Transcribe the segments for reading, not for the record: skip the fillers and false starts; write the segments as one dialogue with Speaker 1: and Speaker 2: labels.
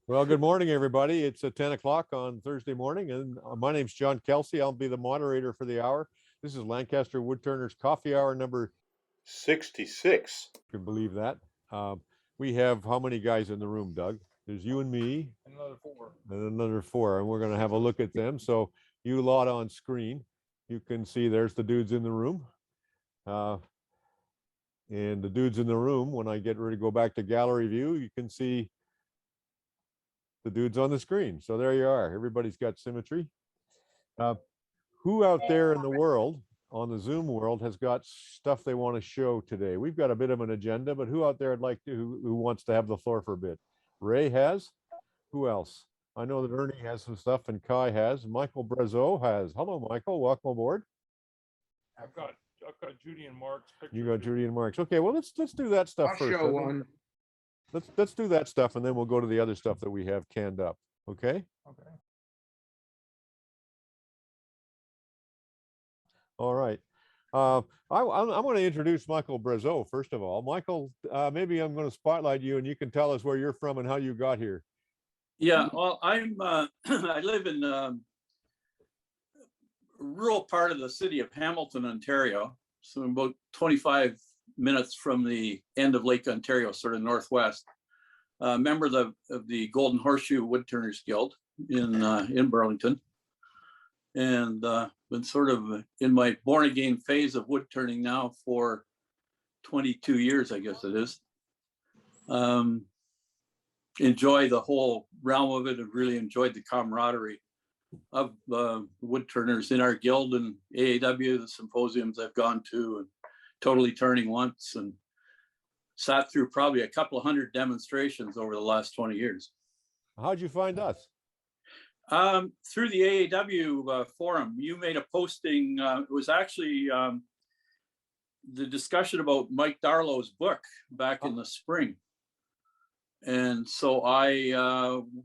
Speaker 1: Well, good morning, everybody. It's 10 o'clock on Thursday morning, and my name's John Kelsey. I'll be the moderator for the hour. This is Lancaster Woodturners Coffee Hour number
Speaker 2: 66.
Speaker 1: If you can believe that. We have how many guys in the room, Doug? There's you and me.
Speaker 3: And
Speaker 1: another four, and we're going to have a look at them. So you lot on screen, you can see there's the dudes in the room. And the dudes in the room, when I get ready to go back to gallery view, you can see the dudes on the screen. So there you are. Everybody's got symmetry. Who out there in the world, on the Zoom world, has got stuff they want to show today? We've got a bit of an agenda, but who out there would like to, who wants to have the floor for a bit? Ray has. Who else? I know that Ernie has some stuff, and Kai has. Michael Brazeau has. Hello, Michael. Welcome aboard.
Speaker 3: I've got Judy and Mark's picture.
Speaker 1: You got Judy and Mark's. Okay, well let's do that stuff
Speaker 4: I'll
Speaker 1: first.
Speaker 4: show one.
Speaker 1: Let's do that stuff, and then we'll go to the other stuff that we have canned up. Okay.
Speaker 3: Okay.
Speaker 1: All right. I'm going to introduce Michael Brazeau first of all. Michael, maybe I'm going to spotlight you, and you can tell us where you're from and how you got here.
Speaker 5: Yeah, well, I'm I live in a rural part of the city of Hamilton, Ontario. So I'm about 25 minutes from the end of Lake Ontario, sort of northwest. Member of the Golden Horseshoe Woodturners Guild in Burlington, and been sort of in my born again phase of wood turning now for 22 years, I guess it is. Enjoy the whole realm of it. I've really enjoyed the camaraderie of wood turners in our guild and AAW, the symposiums I've gone to, and totally turning once, and sat through probably a couple of hundred demonstrations over the last 20 years.
Speaker 1: How'd you find us?
Speaker 5: Through the AAW forum. You made a posting. It was actually the discussion about Mike Darlow's book back in the spring. And so I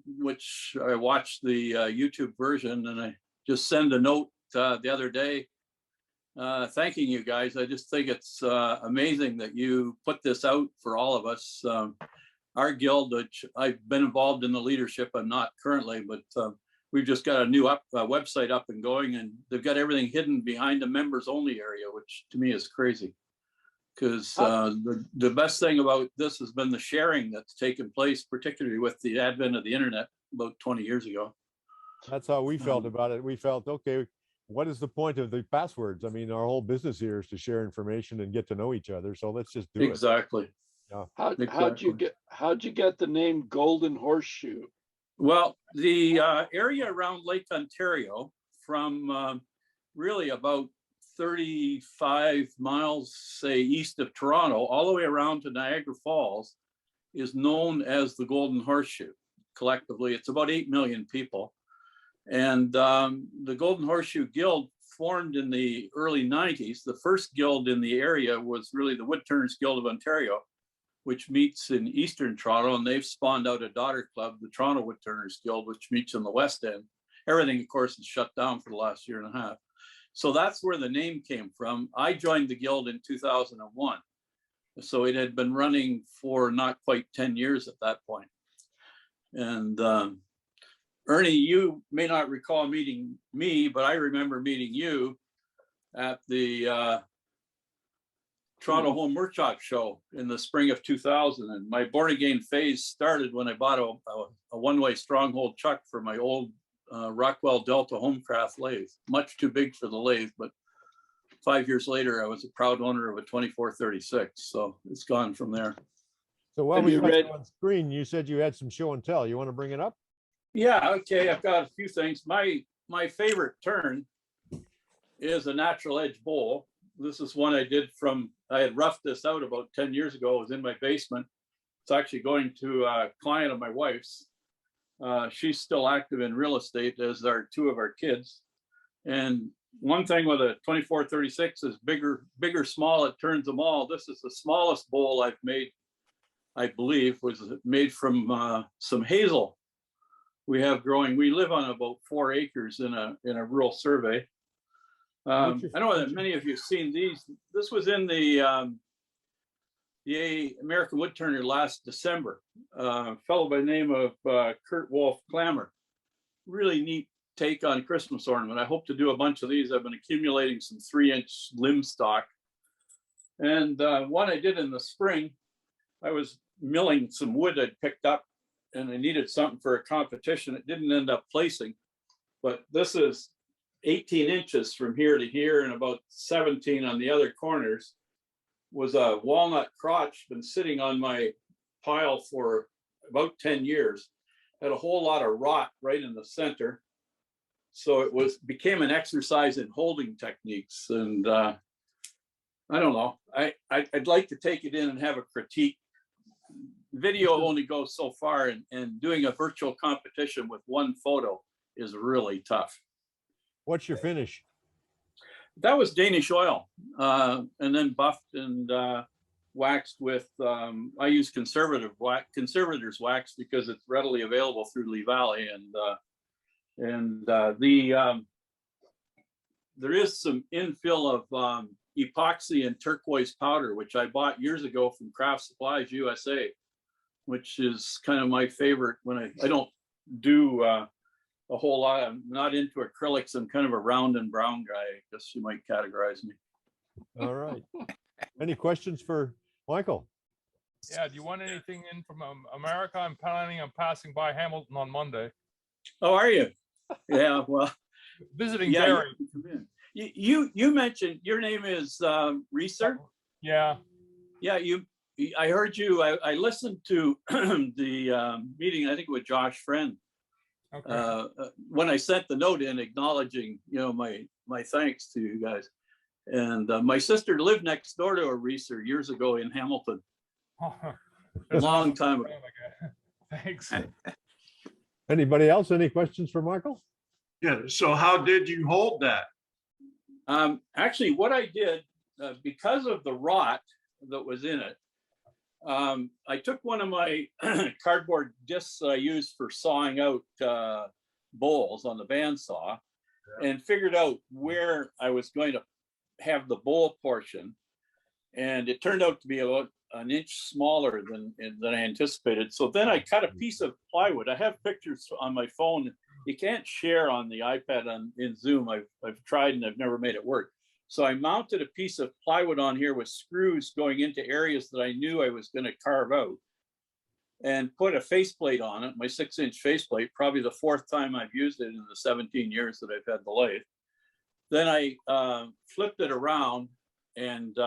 Speaker 5: watched the YouTube version, and I just sent a note the other day thanking you guys. I just think it's amazing that you put this out for all of us. Our guild, which I've been involved in the leadership, I'm not currently, but we've just got a new website up and going, and they've got everything hidden behind the members only area, which to me is crazy. Because the best thing about this has been the sharing that's taken place, particularly with the advent of the internet about 20 years ago.
Speaker 1: That's how we felt about it. We felt, okay, what is the point of the passwords? I mean, our whole business here is to share information and get to know each other. So let's just do it.
Speaker 5: Exactly.
Speaker 1: Yeah.
Speaker 4: How'd you get the name Golden Horseshoe?
Speaker 5: Well, the area around Lake Ontario, from really about 35 miles, say, east of Toronto, all the way around to Niagara Falls, is known as the Golden Horseshoe. Collectively, it's about 8 million people. And the Golden Horseshoe Guild formed in the early 90s. The first guild in the area was really the Woodturners Guild of Ontario, which meets in Eastern Toronto, and they've spawned out a daughter club, the Toronto Woodturners Guild, which meets in the West End. Everything, of course, is shut down for the last year and a half. So that's where the name came from. I joined the guild in 2001. So it had been running for not quite 10 years at that point. And Ernie, you may not recall meeting me, but I remember meeting you at the Toronto Home Workshop Show in the spring of 2000. And my born again phase started when I bought a one-way Stronghold chuck for my old Rockwell Delta Homecraft lathe. Much too big for the lathe, but 5 years later, I was a proud owner of a 2436. So it's gone from there.
Speaker 1: So while we got you on screen, you said you had some show and tell. You want to bring it up?
Speaker 5: Yeah, okay. I've got a few things. My favorite turn is a natural edge bowl. This is one I did I had roughed this out about 10 years ago. It was in my basement. It's actually going to a client of my wife's. She's still active in real estate, as are two of our kids. And one thing with a 2436 is bigger, small, it turns them all. This is the smallest bowl I've made, I believe, was made from some hazel we have growing. We live on about 4 acres in a rural survey. I know that many of you have seen these. This was in the the American Woodturner last December. A fellow by the name of Kurt Wolf Clammer. Really neat take on Christmas ornament. I hope to do a bunch of these. I've been accumulating some 3-inch limb stock. And one I did in the spring, I was milling some wood I'd picked up and I needed something for a competition. It didn't end up placing, but this is 18 inches from here to here and about 17 on the other corners. Was a walnut crotch, been sitting on my pile for about 10 years. Had a whole lot of rot right in the center. So it became an exercise in holding techniques. And I don't know, I'd like to take it in and have a critique. Video only goes so far, and doing a virtual competition with one photo is really tough.
Speaker 1: What's your finish?
Speaker 5: That was Danish oil, and then buffed and waxed with, I use conservator's wax because it's readily available through Lee Valley. And there is some infill of epoxy and turquoise powder, which I bought years ago from Craft Supplies USA, which is kind of my favorite when I don't do a whole lot. I'm not into acrylics. I'm kind of a round and brown guy, I guess you might categorize me.
Speaker 1: All right. Any questions for Michael?
Speaker 3: Yeah, do you want anything in from America? I'm planning on passing by Hamilton on Monday.
Speaker 5: Oh, are you? Yeah, well,
Speaker 3: Visiting
Speaker 5: yeah,
Speaker 3: Gary.
Speaker 5: you can come in. You mentioned your name is Reeser.
Speaker 3: Yeah.
Speaker 5: Yeah, I heard you. I listened to the meeting, I think with Josh Friend.
Speaker 3: Okay.
Speaker 5: When I sent the note in acknowledging, my thanks to you guys. And my sister lived next door to a Reeser years ago in Hamilton. Long time ago.
Speaker 3: Thanks.
Speaker 1: Anybody else? Any questions for Michael?
Speaker 2: Yeah, so how did you hold that?
Speaker 5: Actually, what I did, because of the rot that was in it, I took one of my cardboard discs that I used for sawing out bowls on the bandsaw and figured out where I was going to have the bowl portion. And it turned out to be about an inch smaller than I anticipated. So then I cut a piece of plywood. I have pictures on my phone. You can't share on the iPad in Zoom. I've tried and I've never made it work. So I mounted a piece of plywood on here with screws going into areas that I knew I was going to carve out, and put a faceplate on it, my 6-inch faceplate, probably the 4th time I've used it in the 17 years that I've had the lathe. Then I flipped it around and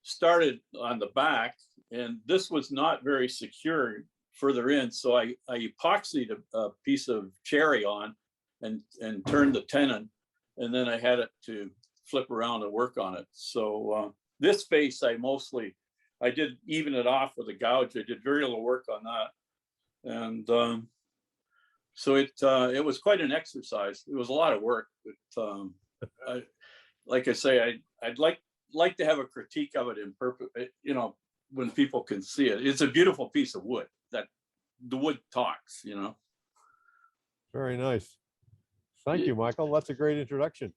Speaker 5: started on the back, and this was not very secure further in. So I epoxied a piece of cherry on and turned the tenon, and then I had it to flip around and work on it. So this face, I did even it off with a gouge. I did very little work on that. And so it was quite an exercise. It was a lot of work, but like I say, I'd like to have a critique of it in when people can see it. It's a beautiful piece of wood that the wood talks,
Speaker 1: Very nice. Thank you, Michael. That's a great introduction.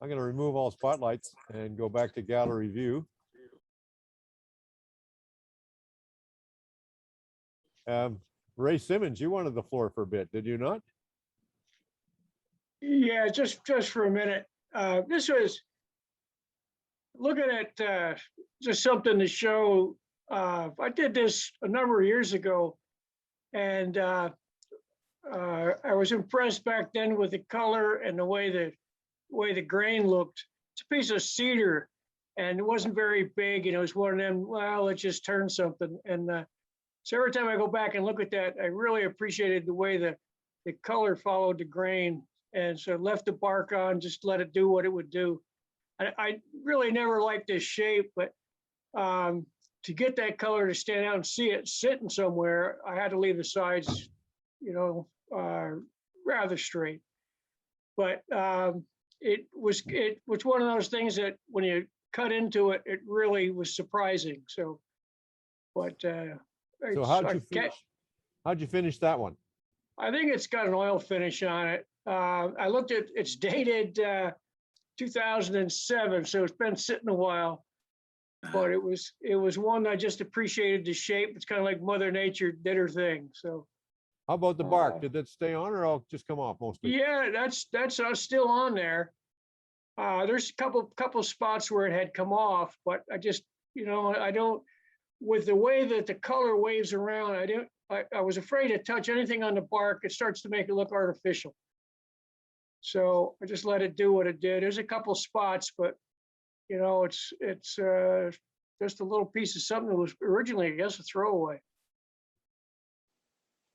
Speaker 1: I'm going to remove all spotlights and go back to gallery view. Ray Simmons, you wanted the floor for a bit, did you not?
Speaker 6: Yeah, just for a minute. This was looking at just something to show. I did this a number of years ago, and I was impressed back then with the color and the way the grain looked. It's a piece of cedar, and it wasn't very big. It was one of them, well, let's just turn something. And so every time I go back and look at that, I really appreciated the way the color followed the grain. And so left the bark on, just let it do what it would do. I really never liked this shape, but to get that color to stand out and see it sitting somewhere, I had to leave the sides, rather straight. But it was one of those things that when you cut into it, it really was surprising. So, but
Speaker 1: So how'd you finish that one?
Speaker 6: I think it's got an oil finish on it. I looked at, it's dated 2007, so it's been sitting a while. but it was one I just appreciated the shape. It's kind of like Mother Nature did her thing. So
Speaker 1: How about the
Speaker 6: Uh,
Speaker 1: bark? Did that stay on or all just come off mostly?
Speaker 6: yeah, that's still on there. There's a couple spots where it had come off, but I just, I don't, with the way that the color waves around, I was afraid to touch anything on the bark. It starts to make it look artificial. So I just let it do what it did. There's a couple spots, but it's just a little piece of something that was originally, I guess, a throwaway.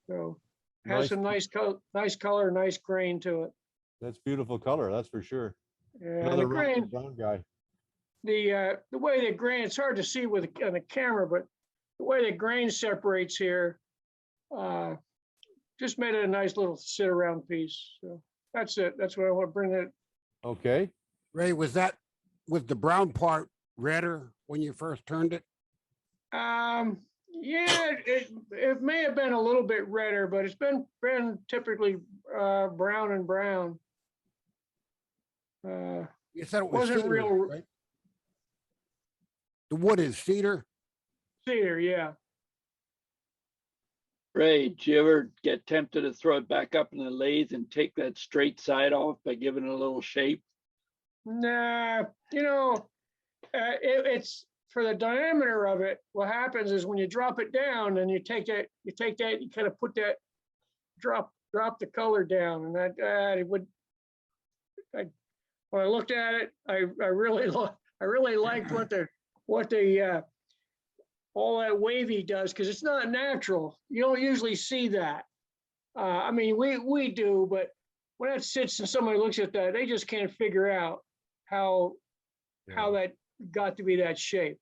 Speaker 6: So has
Speaker 1: Nice.
Speaker 6: some nice color, nice grain to it.
Speaker 1: That's beautiful color, that's for sure.
Speaker 6: And
Speaker 1: Another
Speaker 6: the
Speaker 1: Russian
Speaker 6: grain,
Speaker 1: brown guy.
Speaker 6: the way the grain, it's hard to see on the camera, but the way the grain separates here, just made it a nice little sit around piece. So that's it. That's what I want to bring it.
Speaker 1: Okay.
Speaker 7: Ray, was the brown part redder when you first turned it?
Speaker 6: Yeah, it may have been a little bit redder, but it's been typically brown and brown.
Speaker 7: You said it was
Speaker 6: Wasn't
Speaker 7: cedar,
Speaker 6: real-
Speaker 7: right? The wood is cedar.
Speaker 6: Cedar, yeah.
Speaker 4: Ray, did you ever get tempted to throw it back up in the lathe and take that straight side off by giving it a little shape?
Speaker 6: Nah, it's for the diameter of it. What happens is when you drop it down and you take that, you kind of put that, drop the color down, and that it would. When I looked at it, I really liked what the all that wavy does, because it's not natural. You don't usually see that. I mean, we do, but when that sits and somebody looks at that, they just can't figure out how that got to be that shape.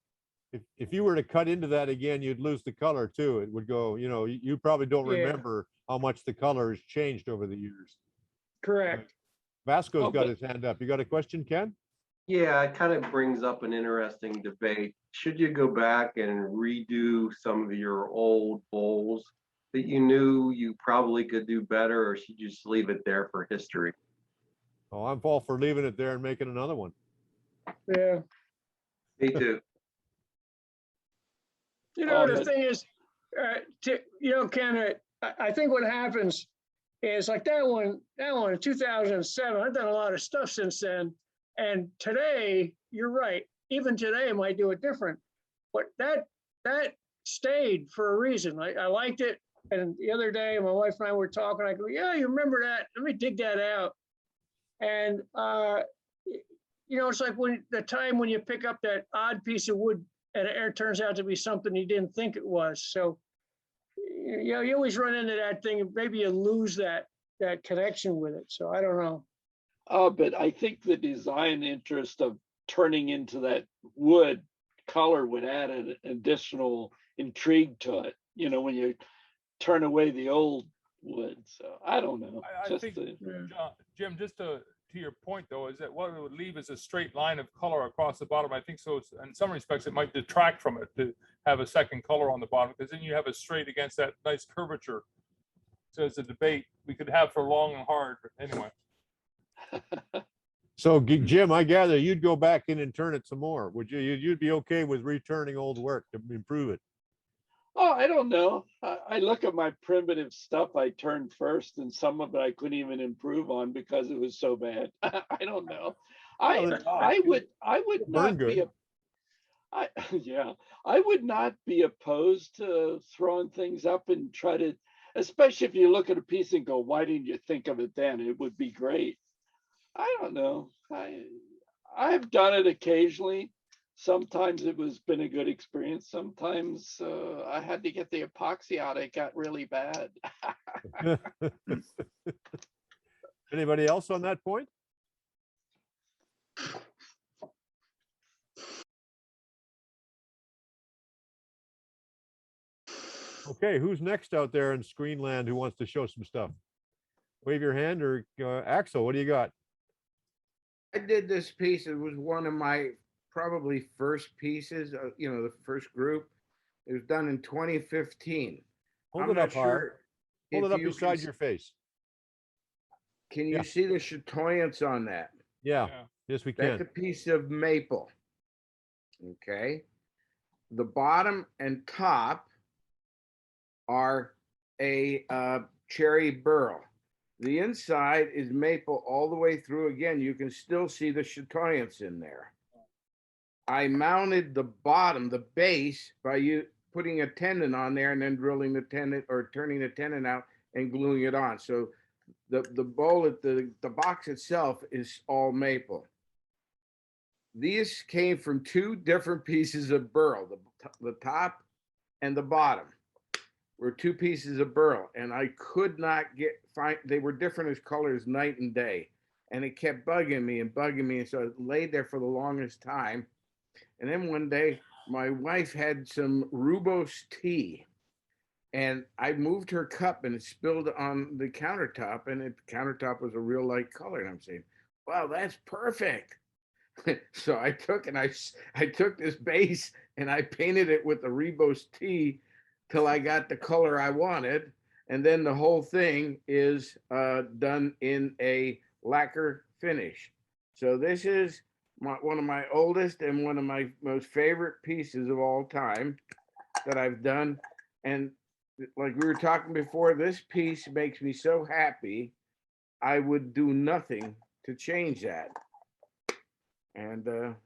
Speaker 1: If you were to cut into that again, you'd lose the color too. It would go, you probably don't
Speaker 6: Yeah.
Speaker 1: remember how much the color has changed over the years.
Speaker 6: Correct.
Speaker 1: Vasco's got
Speaker 4: Okay.
Speaker 1: his hand up. You got a question, Ken?
Speaker 8: Yeah, it kind of brings up an interesting debate. Should you go back and redo some of your old bowls that you knew you probably could do better, or should you just leave it there for history?
Speaker 1: Oh, I'm all for leaving it there and making another one.
Speaker 6: Yeah.
Speaker 8: Me too.
Speaker 6: The thing is, Ken, I think what happens is like that one in 2007, I've done a lot of stuff since then. And today, you're right. Even today, I might do it different. But that stayed for a reason. I liked it. And the other day, my wife and I were talking. I go, yeah, you remember that? Let me dig that out. And, it's like the time when you pick up that odd piece of wood and it turns out to be something you didn't think it was. So, you always run into that thing, and maybe you lose that connection with it. So I don't know.
Speaker 4: But I think the design interest of turning into that wood color would add an additional intrigue to it, when you turn away the old wood. So I don't know.
Speaker 3: I think, Jim, just to your point though, is that what it would leave is a straight line of color across the bottom. I think so. In some respects, it might detract from it to have a second color on the bottom, because then you have a straight against that nice curvature. So it's a debate we could have for long and hard. But anyway.
Speaker 1: So Jim, I gather you'd go back in and turn it some more. Would you? You'd be okay with returning old work to improve it?
Speaker 4: Oh, I don't know. I look at my primitive stuff I turned first, and some of it I couldn't even improve on because it was so bad. I don't know. I would not be I would not be opposed to throwing things up and try to, especially if you look at a piece and go, why didn't you think of it then? It would be great. I don't know. I've done it occasionally. Sometimes it was been a good experience. Sometimes I had to get the epoxy out. It got really bad.
Speaker 1: Anybody else on that point? Okay, who's next out there in Screenland who wants to show some stuff? Wave your hand, or Axel, what do you got?
Speaker 9: I did this piece. It was one of my probably first pieces, the first group. It was done in 2015.
Speaker 1: Hold it up high. Hold it up beside your face.
Speaker 9: Can you see the chatoyance on that?
Speaker 1: Yeah. Yes, we
Speaker 9: That's
Speaker 1: can.
Speaker 9: a piece of maple. Okay. the bottom and top are a cherry burl. The inside is maple all the way through. Again, you can still see the chatoyance in there. I mounted the bottom, the base, by putting a tenon on there and then drilling the tenon or turning the tenon out and gluing it on. So the bowl at the box itself is all maple. These came from two different pieces of burl. The top and the bottom were two pieces of burl, and I could not find. They were different as colors night and day, and it kept bugging me, and so I laid there for the longest time. And then one day, my wife had some rooibos tea, and I moved her cup, and it spilled on the countertop, and the countertop was a real light color. And I'm saying, "Wow, that's perfect." So I took this base and I painted it with the rooibos tea till I got the color I wanted, and then the whole thing is done in a lacquer finish. So this is one of my oldest and one of my most favorite pieces of all time that I've done. And like we were talking before, this piece makes me so happy. I would do nothing to change that. And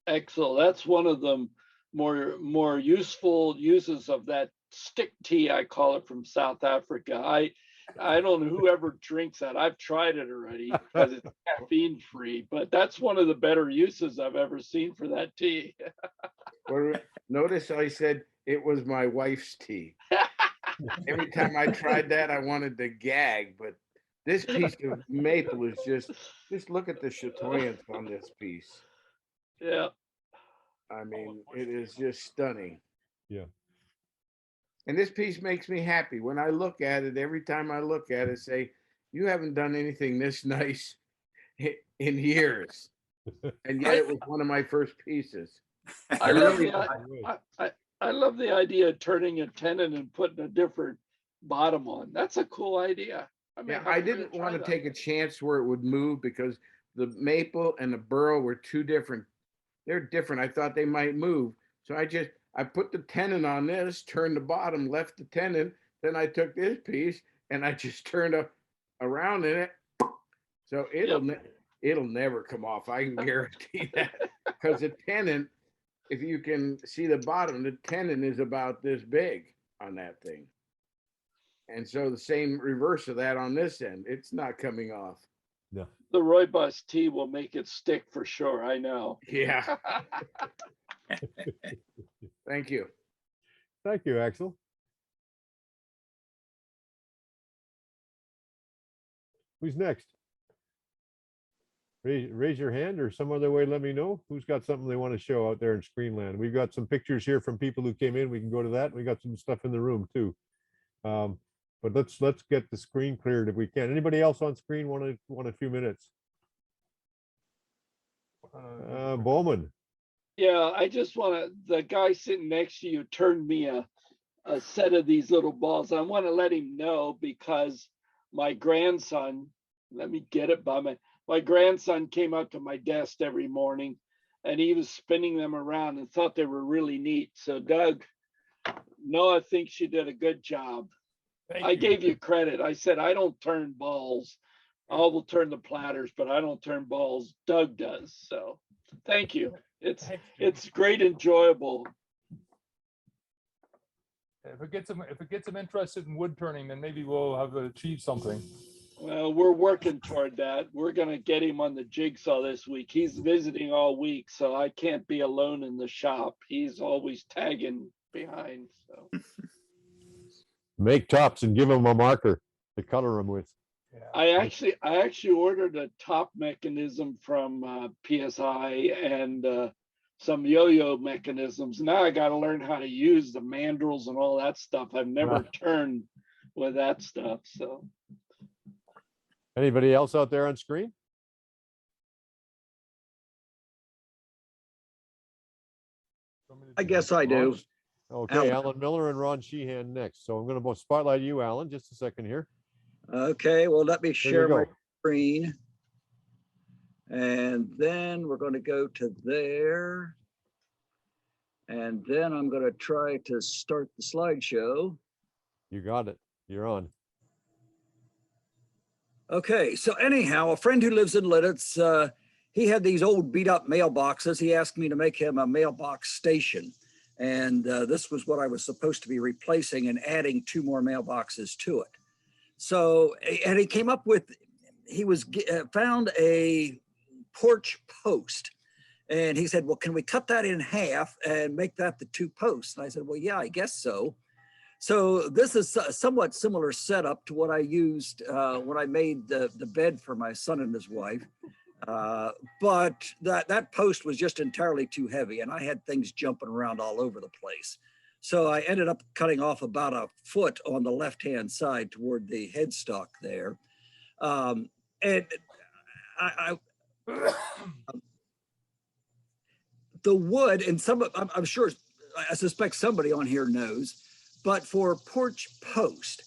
Speaker 4: Excellent. That's one of the more useful uses of that stick tea, I call it, from South Africa. I don't know whoever drinks that. I've tried it already because it's caffeine free, but that's one of the better uses I've ever seen for that tea.
Speaker 9: Notice I said it was my wife's tea. Every time I tried that, I wanted to gag, but this piece of maple is just look at the chatoyance on this piece.
Speaker 4: Yeah.
Speaker 9: I mean, it is just stunning.
Speaker 1: Yeah.
Speaker 9: And this piece makes me happy. When I look at it, every time I look at it, say, you haven't done anything this nice in years. And yet it was one of my first pieces.
Speaker 4: I love the idea of turning a tenon and putting a different bottom on. That's a cool idea.
Speaker 9: I didn't want to take a chance where it would move because the maple and the burl were two different. They're different. I thought they might move. So I put the tenon on this, turned the bottom, left the tenon. Then I took this piece and I just turned around in it. So it'll never come off. I can guarantee that, because the tenon, if you can see the bottom, the tenon is about this big on that thing. And so the same reverse of that on this end, it's not coming off.
Speaker 1: No.
Speaker 4: The rooibos tea will make it stick for sure. I know.
Speaker 9: Yeah. Thank you.
Speaker 1: Thank you, Axel. Who's next? Raise your hand, or some other way let me know who's got something they want to show out there in Screenland. We've got some pictures here from people who came in. We can go to that. We got some stuff in the room too. But let's get the screen cleared if we can. Anybody else on screen want a few minutes? Bowman.
Speaker 4: Yeah, I just the guy sitting next to you turned me a set of these little balls. I want to let him know because my grandson, let me get it by my grandson came up to my desk every morning and he was spinning them around and thought they were really neat. So Doug, Noah thinks you did a good job. I gave you credit. I said, I don't turn balls. I will turn the platters, but I don't turn balls. Doug does. So thank you. It's great, enjoyable.
Speaker 3: If it gets them interested in wood turning, then maybe we'll have achieved something.
Speaker 4: Well, we're working toward that. We're going to get him on the jigsaw this week. He's visiting all week, so I can't be alone in the shop. He's always tagging behind. So
Speaker 1: Make tops and give them a marker to color them with.
Speaker 3: Yeah.
Speaker 4: I actually ordered a top mechanism from PSI and some yo-yo mechanisms. Now I got to learn how to use the mandrels and all that stuff. I've never turned with that stuff. So
Speaker 1: Anybody else out there on screen?
Speaker 10: I guess I do.
Speaker 1: Okay, Alan Miller and Ron Sheehan next. So I'm going to spotlight you, Alan, just a second here.
Speaker 10: Okay, well, let me share my
Speaker 1: go.
Speaker 10: screen. And then we're going to go to there. And then I'm going to try to start the slideshow.
Speaker 1: You got it. You're on.
Speaker 10: Okay, so anyhow, a friend who lives in Lidditz, he had these old beat up mailboxes. He asked me to make him a mailbox station. And this was what I was supposed to be replacing and adding 2 more mailboxes to it. So, and he came up with, he was found a porch post. And he said, well, can we cut that in half and make that the 2 posts? And I said, well, yeah, I guess so. So this is a somewhat similar setup to what I used when I made the bed for my son and his wife. But that post was just entirely too heavy and I had things jumping around all over the place. So I ended up cutting off about 1 foot on the left-hand side toward the headstock there. And the wood, and I'm sure, I suspect somebody on here knows, but for porch post,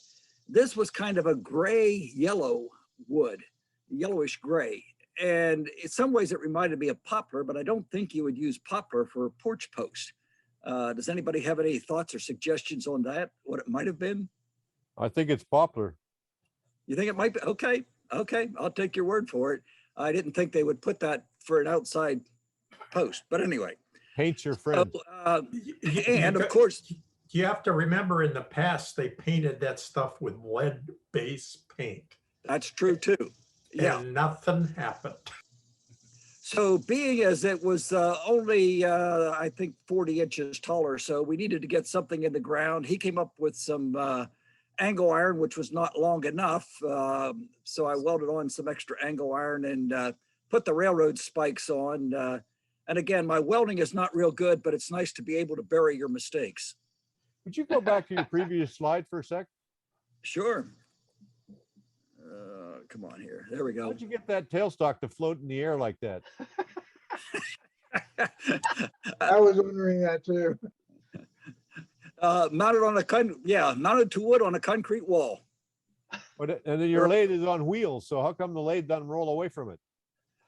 Speaker 10: this was kind of a gray yellow wood, yellowish gray. And in some ways it reminded me of poplar, but I don't think you would use poplar for a porch post. Does anybody have any thoughts or suggestions on that? What it might have been?
Speaker 1: I think it's poplar.
Speaker 10: You think it might be? Okay. Okay. I'll take your word for it. I didn't think they would put that for an outside post, but anyway.
Speaker 1: Paint's your friend.
Speaker 10: And of course,
Speaker 11: you have to remember in the past, they painted that stuff with lead base paint.
Speaker 10: That's true too. Yeah.
Speaker 11: And nothing happened.
Speaker 10: So being as it was only, I think 40 inches taller, so we needed to get something in the ground. He came up with some angle iron, which was not long enough. So I welded on some extra angle iron and put the railroad spikes on. And again, my welding is not real good, but it's nice to be able to bury your mistakes.
Speaker 1: Would you go back to your previous slide for a sec?
Speaker 10: Sure. Come on here. There we go.
Speaker 1: How'd you get that tailstock to float in the air like that?
Speaker 12: I was wondering that too.
Speaker 10: Mounted on mounted to wood on a concrete wall.
Speaker 1: But and then your lathe is on wheels, so how come the lathe doesn't roll away from it?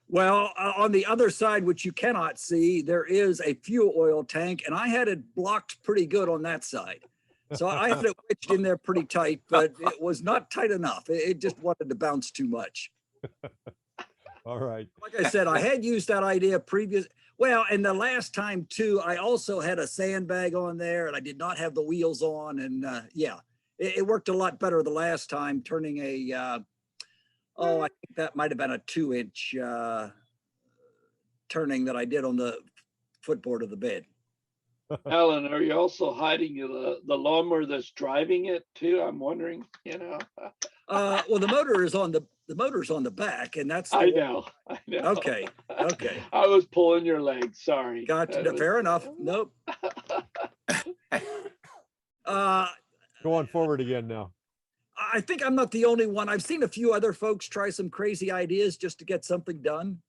Speaker 10: Well, on the other side, which you cannot see, there is a fuel oil tank, and I had it blocked pretty good on that side. So I had it wedged in there pretty tight, but it was not tight enough. It just wanted to bounce too much.
Speaker 1: All right.
Speaker 10: Like I said, I had used that idea previous. Well, and the last time too, I also had a sandbag on there and I did not have the wheels on. And yeah, it worked a lot better the last time, turning a, I think that might've been a 2-inch turning that I did on the footboard of the bed.
Speaker 4: Alan, are you also hiding the lawnmower that's driving it too? I'm wondering, you know.
Speaker 10: Well, the motor is on the back, and that's.
Speaker 4: I know.
Speaker 10: Okay. Okay.
Speaker 4: I was pulling your leg. Sorry.
Speaker 10: Gotcha. Fair enough. Nope.
Speaker 1: Go on forward again now.
Speaker 10: I think I'm not the only one. I've seen a few other folks try some crazy ideas just to get something done.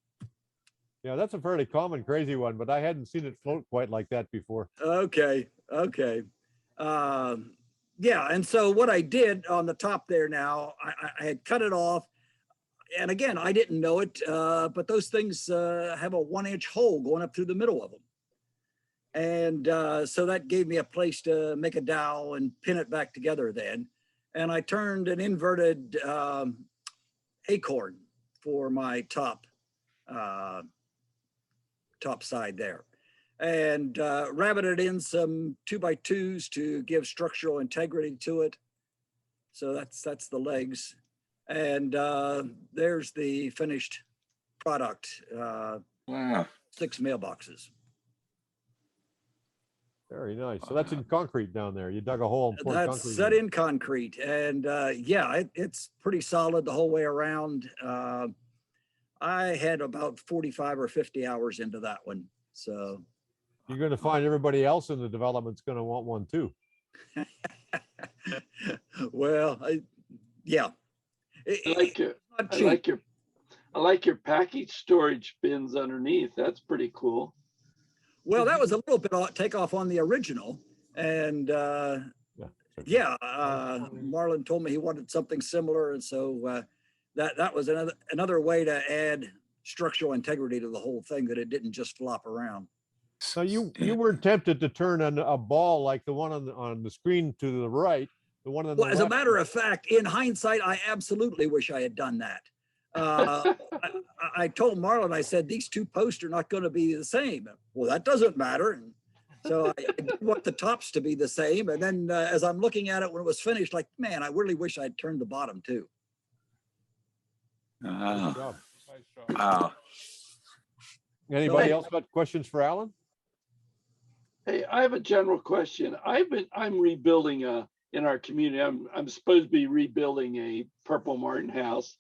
Speaker 1: Yeah, that's a fairly common crazy one, but I hadn't seen it float quite like that before.
Speaker 10: Okay. Okay. Yeah. And so what I did on the top there now, I had cut it off. And again, I didn't know it, but those things have a 1-inch hole going up through the middle of them. And so that gave me a place to make a dowel and pin it back together then. And I turned an inverted acorn for my top side there, and rabbited in some 2x2s to give structural integrity to it. So that's the legs, and there's the finished product.
Speaker 9: Wow.
Speaker 10: 6 mailboxes.
Speaker 1: Very nice. So that's in concrete down there. You dug a hole and poured
Speaker 10: That's
Speaker 1: concrete.
Speaker 10: set in concrete, and yeah, it's pretty solid the whole way around. I had about 45 or 50 hours into that one. So
Speaker 1: You're going to find everybody else in the development's going to want one too.
Speaker 10: well, yeah.
Speaker 4: I like your package storage bins underneath. That's pretty cool.
Speaker 10: Well, that was a little bit takeoff on the original, and yeah, Marlon told me he wanted something similar, and so that was another way to add structural integrity to the whole thing, that it didn't just flop around.
Speaker 1: So you weren't tempted to turn a ball like the one on the screen to the right, the one on the
Speaker 10: Well, as a
Speaker 1: left?
Speaker 10: matter of fact, in hindsight, I absolutely wish I had done that. I told Marlon, I said, these two posts are not going to be the same. Well, that doesn't matter. And so I did want the tops to be the same. And then as I'm looking at it when it was finished, like, man, I really wish I'd turned the bottom too.
Speaker 1: Nice job.
Speaker 3: Nice job.
Speaker 5: Wow.
Speaker 1: Anybody else got questions for Alan?
Speaker 4: Hey, I have a general question. I'm rebuilding in our community. I'm supposed to be rebuilding a Purple Martin house,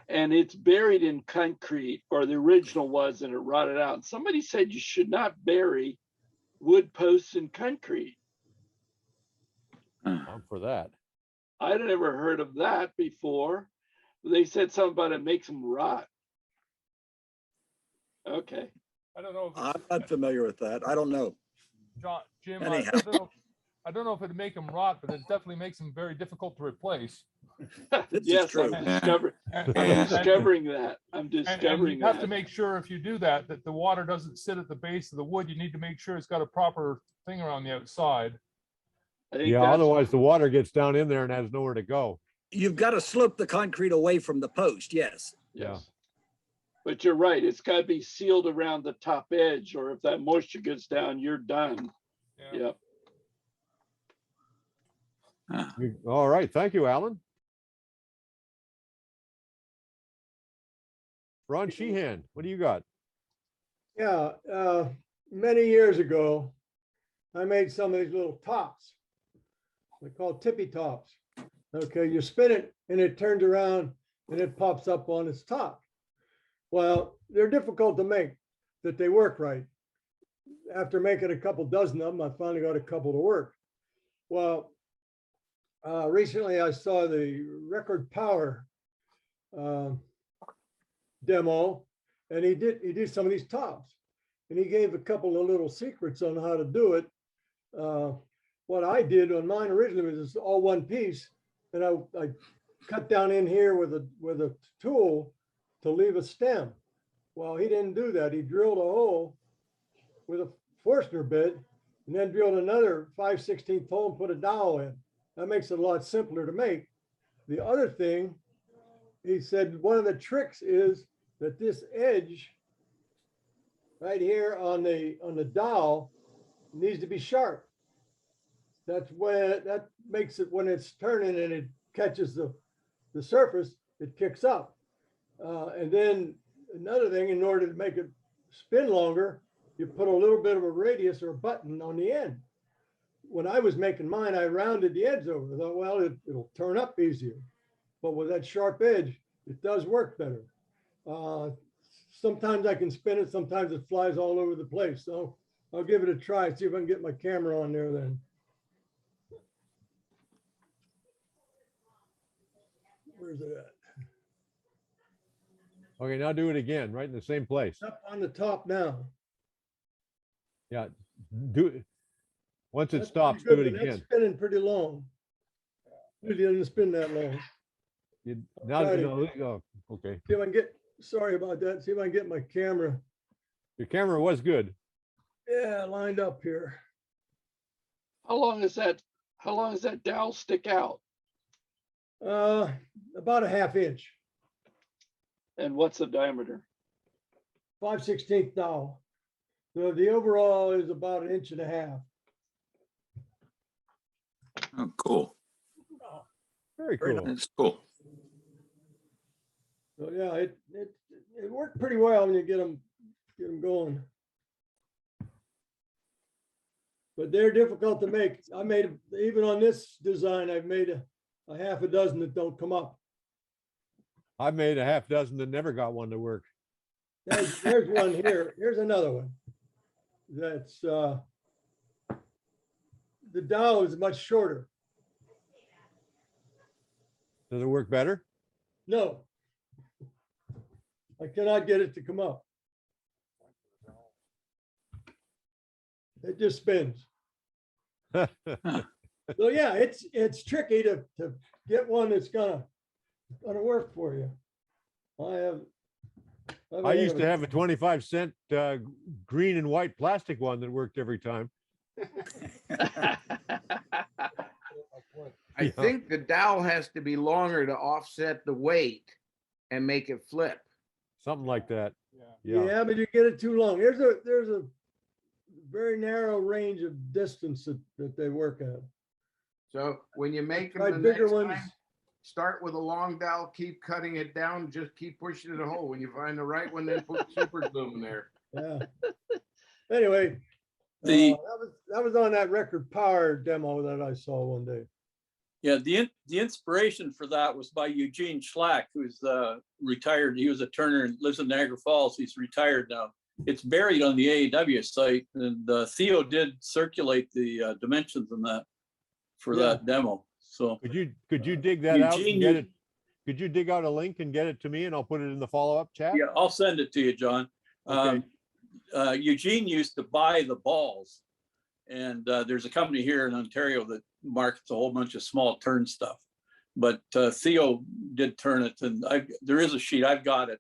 Speaker 4: and it's buried in concrete, or the original was, and it rotted out. And somebody said you should not bury wood posts in concrete.
Speaker 1: I'm for that.
Speaker 4: I'd never heard of that before. They said something about it makes them rot. Okay.
Speaker 3: I don't know if
Speaker 10: I'm
Speaker 3: it's,
Speaker 10: not familiar with that. I don't know.
Speaker 3: Jim,
Speaker 10: Anyhow.
Speaker 3: I don't know if it'd make them rot, but it definitely makes them very difficult to replace.
Speaker 10: This is
Speaker 4: Yes,
Speaker 10: true.
Speaker 4: I'm
Speaker 3: Yeah.
Speaker 4: discovering that. I'm
Speaker 3: And
Speaker 4: discovering
Speaker 3: you have to
Speaker 4: that.
Speaker 3: make sure if you do that, that the water doesn't sit at the base of the wood. You need to make sure it's got a proper thing around the outside.
Speaker 4: I think
Speaker 1: Yeah,
Speaker 4: that's-
Speaker 1: otherwise the water gets down in there and has nowhere to go.
Speaker 10: You've got to slope the concrete away from the post. Yes.
Speaker 4: Yes. But you're right. It's got to be sealed around the top edge, or if that moisture gets down, you're done.
Speaker 3: Yeah.
Speaker 4: Yep.
Speaker 1: All right, thank you, Alan. Ron Sheehan, what do you got?
Speaker 12: Yeah, many years ago, I made some of these little tops. They're called tippy tops. Okay, you spin it and it turns around and it pops up on its top. Well, they're difficult to make, that they work right. After making a couple dozen of them, I finally got a couple to work. Well, recently I saw the Record Power demo, and he did some of these tops, and he gave a couple of little secrets on how to do it. What I did on mine originally was just all one piece, and I cut down in here with a tool to leave a stem. Well, he didn't do that. He drilled a hole with a Forstner bit, and then drilled another 5/16 hole and put a dowel in. That makes it a lot simpler to make. The other thing, he said, one of the tricks is that this edge right here on the dowel needs to be sharp. That makes it, when it's turning and it catches the surface, it kicks up. And then another thing, in order to make it spin longer, you put a little bit of a radius or a button on the end. When I was making mine, I rounded the edge over. I thought, well, it'll turn up easier. But with that sharp edge, it does work better. Sometimes I can spin it, sometimes it flies all over the place. So I'll give it a try, see if I can get my camera on there then. Where's it at?
Speaker 1: Okay, now do it again, right in the same place.
Speaker 12: Up on the top now.
Speaker 1: Yeah, do it. Once it
Speaker 12: That's
Speaker 1: stops,
Speaker 12: pretty
Speaker 1: do
Speaker 12: good,
Speaker 1: it
Speaker 12: but
Speaker 1: again.
Speaker 12: that's spinning pretty long. Usually doesn't spin that long.
Speaker 1: Now,
Speaker 12: Righty.
Speaker 1: oh, okay.
Speaker 12: See if I can get, sorry about that. See if I can get my camera.
Speaker 1: Your camera was good.
Speaker 12: Yeah, lined up here.
Speaker 4: How long is that dowel stick out?
Speaker 12: About a 1/2 inch,
Speaker 4: And what's the diameter?
Speaker 12: 5/16 dowel. So the overall is about 1.5 inches.
Speaker 5: Oh, cool.
Speaker 1: Very cool.
Speaker 5: That's cool.
Speaker 12: So yeah, it worked pretty well when you get them going. But they're difficult to make. I made, even on this design, I've made a 1/2 dozen that don't come up.
Speaker 1: I made a 1/2 dozen that never got one to work.
Speaker 12: There's one here. Here's another one. That's the dowel is much shorter.
Speaker 1: Does it work better?
Speaker 12: No. I cannot get it to come up. It just spins. So yeah, it's tricky to get one that's gonna work for you. I have
Speaker 1: I used to have a 25-cent green and white plastic one that worked every time.
Speaker 9: I think the dowel has to be longer to offset the weight and make it flip.
Speaker 1: Something like that.
Speaker 3: Yeah.
Speaker 12: Yeah, but you get it too long. There's a very narrow range of distance that they work at.
Speaker 9: So when you make them
Speaker 12: Tried
Speaker 9: the
Speaker 12: bigger
Speaker 9: next
Speaker 12: ones.
Speaker 9: time, start with a long dowel, keep cutting it down, just keep pushing it a hole. When you find the right one, then put super glue in there.
Speaker 12: Yeah. Anyway,
Speaker 5: The-
Speaker 12: that was on that record power demo that I saw one day.
Speaker 5: Yeah, the inspiration for that was by Eugene Schlack, who's retired. He was a turner and lives in Niagara Falls. He's retired now. It's buried on the AEW site, and Theo did circulate the dimensions in that for that demo. So
Speaker 1: Could you dig that out and
Speaker 5: Eugene,
Speaker 1: get it? Could you dig out a link and get it to me, and I'll put it in the follow-up chat?
Speaker 5: yeah, I'll send it to you, John.
Speaker 1: Okay.
Speaker 5: Eugene used to buy the balls, and there's a company here in Ontario that markets a whole bunch of small turn stuff. But Theo did turn it, and there is a sheet. I've got it.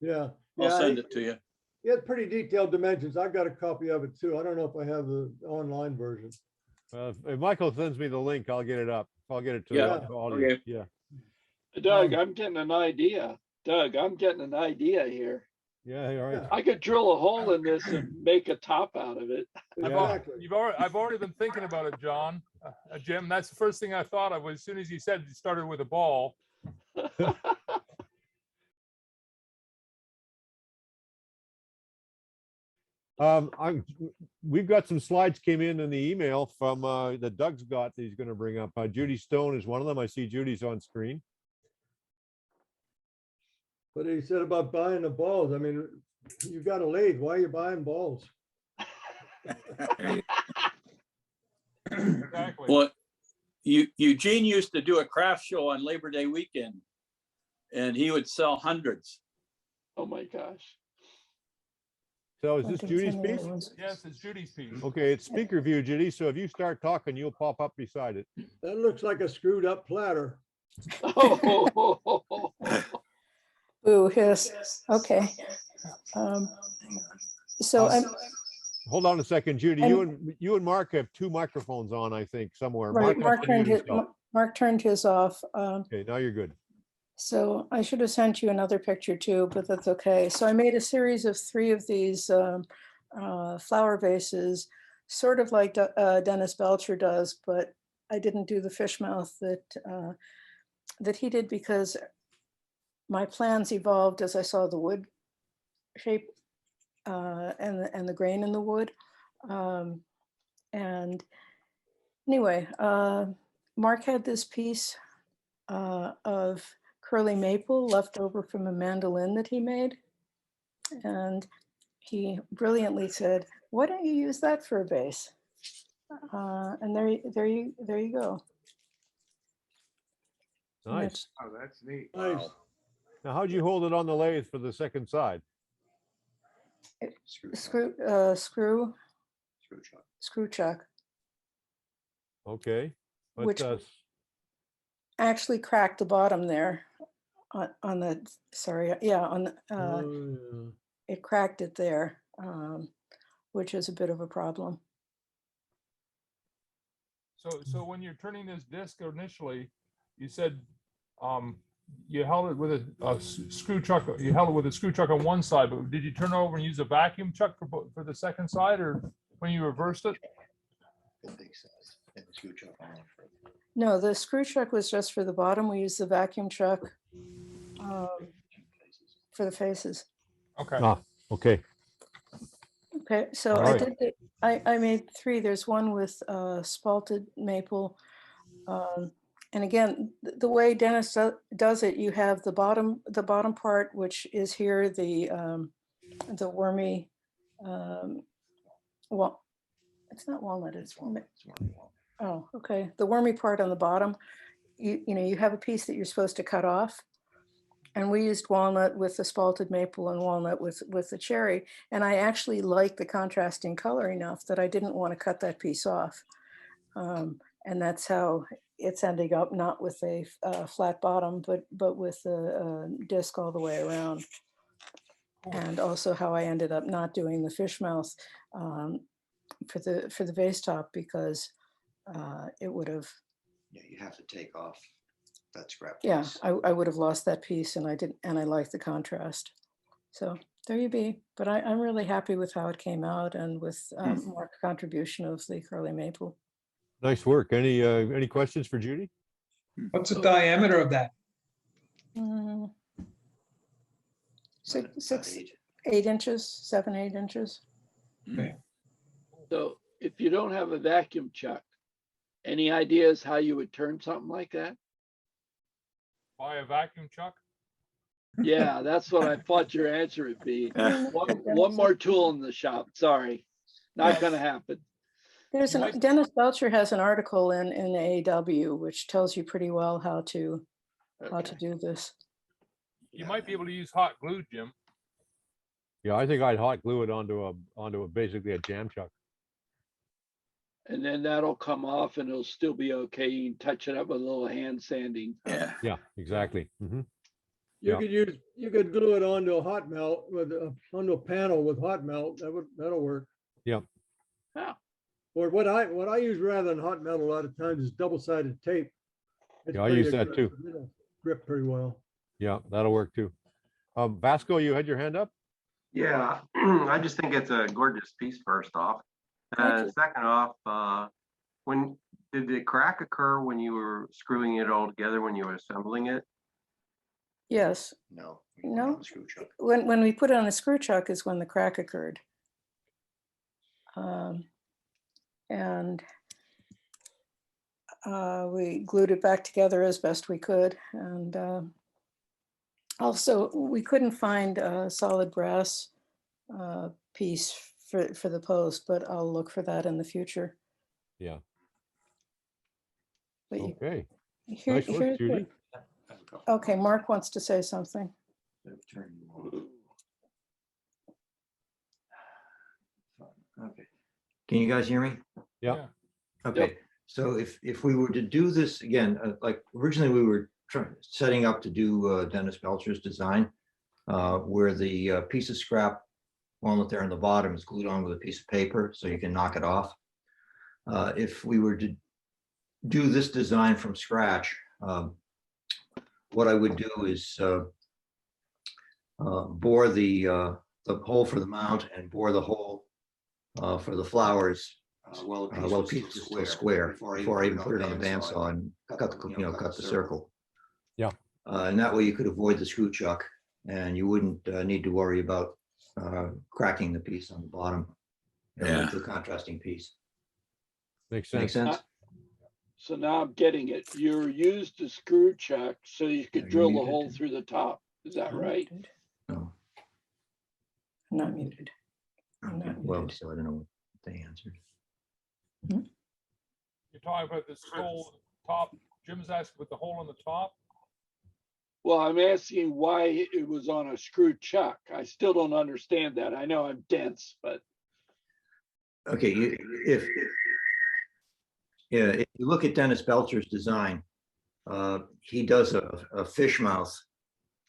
Speaker 12: Yeah.
Speaker 5: I'll send it to you.
Speaker 12: He had pretty detailed dimensions. I've got a copy of it too. I don't know if I have the online version.
Speaker 1: If Michael sends me the link, I'll get it up. I'll get it to
Speaker 5: Yeah,
Speaker 1: the audience.
Speaker 5: okay.
Speaker 1: Yeah.
Speaker 4: Doug, I'm getting an idea. Doug, I'm getting an idea here.
Speaker 1: Yeah. All right.
Speaker 4: I could drill a hole in this and make a top out of it.
Speaker 12: Exactly.
Speaker 3: I've already been thinking about it, John. Jim, that's the first thing I thought of as soon as you said you started with a ball.
Speaker 1: We've got some slides came in the email from that Doug's got that he's going to bring up. Judy Stone is one of them. I see Judy's on screen.
Speaker 12: But he said about buying the balls. I mean, you got a lathe. Why are you buying balls?
Speaker 3: Exactly.
Speaker 5: Well, Eugene used to do a craft show on Labor Day weekend, and he would sell hundreds.
Speaker 4: Oh my gosh.
Speaker 1: So is this Judy's piece?
Speaker 3: Yes, it's Judy's piece.
Speaker 1: Okay, it's speaker view, Judy. So if you start talking, you'll pop up beside it.
Speaker 12: That looks like a screwed up platter.
Speaker 13: Ooh, his, okay. So I'm,
Speaker 1: Hold on a second, Judy.
Speaker 13: I'm-
Speaker 1: You and Mark have two microphones on, I think, somewhere.
Speaker 13: right,
Speaker 1: Mark has to mute himself.
Speaker 13: Mark turned his off.
Speaker 1: Okay, now you're good.
Speaker 13: So I should have sent you another picture too, but that's okay. So I made a series of 3 of these flower vases, sort of like Dennis Belcher does, but I didn't do the fish mouth that he did because my plans evolved as I saw the wood shape and the grain in the wood. And anyway, Mark had this piece of curly maple left over from a mandolin that he made. And he brilliantly said, why don't you use that for a base? And there you go.
Speaker 1: Nice.
Speaker 9: Oh, that's neat.
Speaker 12: Nice.
Speaker 1: Now, how'd you hold it on the lathe for the second side?
Speaker 13: Screw chuck,
Speaker 1: Okay. But,
Speaker 13: which actually cracked the bottom there on the, sorry, yeah, on the,
Speaker 12: Oh,
Speaker 13: it cracked it there, which is a bit of a problem.
Speaker 3: So when you're turning this disc initially, you said you held it with a screw chuck. You held it with a screw chuck on one side, but did you turn it over and use a vacuum chuck for the second side, or when you reversed it?
Speaker 13: No, the screw chuck was just for the bottom. We used the vacuum chuck for the faces.
Speaker 3: Okay.
Speaker 1: Okay.
Speaker 13: Okay, so
Speaker 1: All
Speaker 13: I
Speaker 1: right.
Speaker 13: did it. I made 3. There's one with spalted maple. And again, the way Dennis does it, you have the bottom part, which is here, the wormy, well, it's not walnut, it's wormy. Oh, okay. The wormy part on the bottom, you know, you have a piece that you're supposed to cut off. And we used walnut with the spalted maple and walnut with the cherry. And I actually like the contrasting color enough that I didn't want to cut that piece off. And that's how it's ending up, not with a flat bottom, but with a disc all the way around. and also how I ended up not doing the fish mouth for the vase top because it would have.
Speaker 14: Yeah, you have to take off that scrap.
Speaker 13: Yeah,
Speaker 14: piece.
Speaker 13: I would have lost that piece, and I didn't, and I like the contrast. So there you be. But I'm really happy with how it came out and with Mark's contribution of the curly maple.
Speaker 1: Nice work. Any questions for Judy?
Speaker 15: What's the diameter of that?
Speaker 13: Six, 8 inches, 7, 8 inches.
Speaker 15: Okay.
Speaker 4: So if you don't have a vacuum chuck, any ideas how you would turn something like that?
Speaker 3: Buy a vacuum chuck?
Speaker 4: Yeah, that's what I thought your answer would be. One more tool in the shop. Sorry, not gonna happen.
Speaker 13: There's Dennis Belcher has an article in the AW which tells you pretty well how to do this.
Speaker 3: You might be able to use hot glue, Jim.
Speaker 1: Yeah, I think I'd hot glue it onto basically a jam chuck.
Speaker 4: And then that'll come off and it'll still be okay. You can touch it up with a little hand sanding.
Speaker 5: Yeah.
Speaker 1: Yeah, exactly.
Speaker 12: You
Speaker 1: Yeah.
Speaker 12: could glue it onto a hot melt onto a panel with hot melt. That'll work.
Speaker 1: Yep.
Speaker 4: Yeah.
Speaker 12: Or what I use rather than hot melt a lot of times is double-sided tape. It's
Speaker 1: Yeah, I
Speaker 12: pretty
Speaker 1: use that too.
Speaker 12: aggressive. It'll grip pretty well.
Speaker 1: Yeah, that'll work too. Vasco, you had your hand up?
Speaker 8: Yeah, I just think it's a gorgeous piece, first off. Second off, when did the crack occur when you were screwing it all together when you were assembling it?
Speaker 13: Yes.
Speaker 14: No.
Speaker 13: No. When we put it on a screw chuck is when the crack occurred. And we glued it back together as best we could. And also, we couldn't find a solid brass piece for the post, but I'll look for that in the future.
Speaker 1: Yeah.
Speaker 13: But
Speaker 1: Okay.
Speaker 13: Here's
Speaker 1: Nice work, Judy.
Speaker 13: Okay, Mark wants to say something.
Speaker 14: Okay. Can you guys hear me?
Speaker 1: Yeah.
Speaker 14: Okay. So if we were to do this again, like originally we were setting up to do Dennis Belcher's design, where the piece of scrap walnut there on the bottom is glued on with a piece of paper so you can knock it off. If we were to do this design from scratch, what I would do is bore the hole for the mount and bore the hole for the flowers well a piece was square before I even put it on the bandsaw and cut the circle.
Speaker 1: Yeah.
Speaker 14: And that way you could avoid the screw chuck and you wouldn't need to worry about cracking the piece on the bottom.
Speaker 5: Yeah.
Speaker 14: The contrasting piece.
Speaker 1: Makes sense.
Speaker 14: Make sense?
Speaker 4: So now I'm getting it. You used the screw chuck so you could drill the hole through the top. Is that right?
Speaker 14: No.
Speaker 13: I'm not muted.
Speaker 14: Okay. Well, so I don't know what they answered.
Speaker 3: You're talking about this hole top. Jim's asking with the hole in the top.
Speaker 4: Well, I'm asking why it was on a screw chuck. I still don't understand that. I know I'm dense, but.
Speaker 14: Okay, if you look at Dennis Belcher's design, he does a fish mouth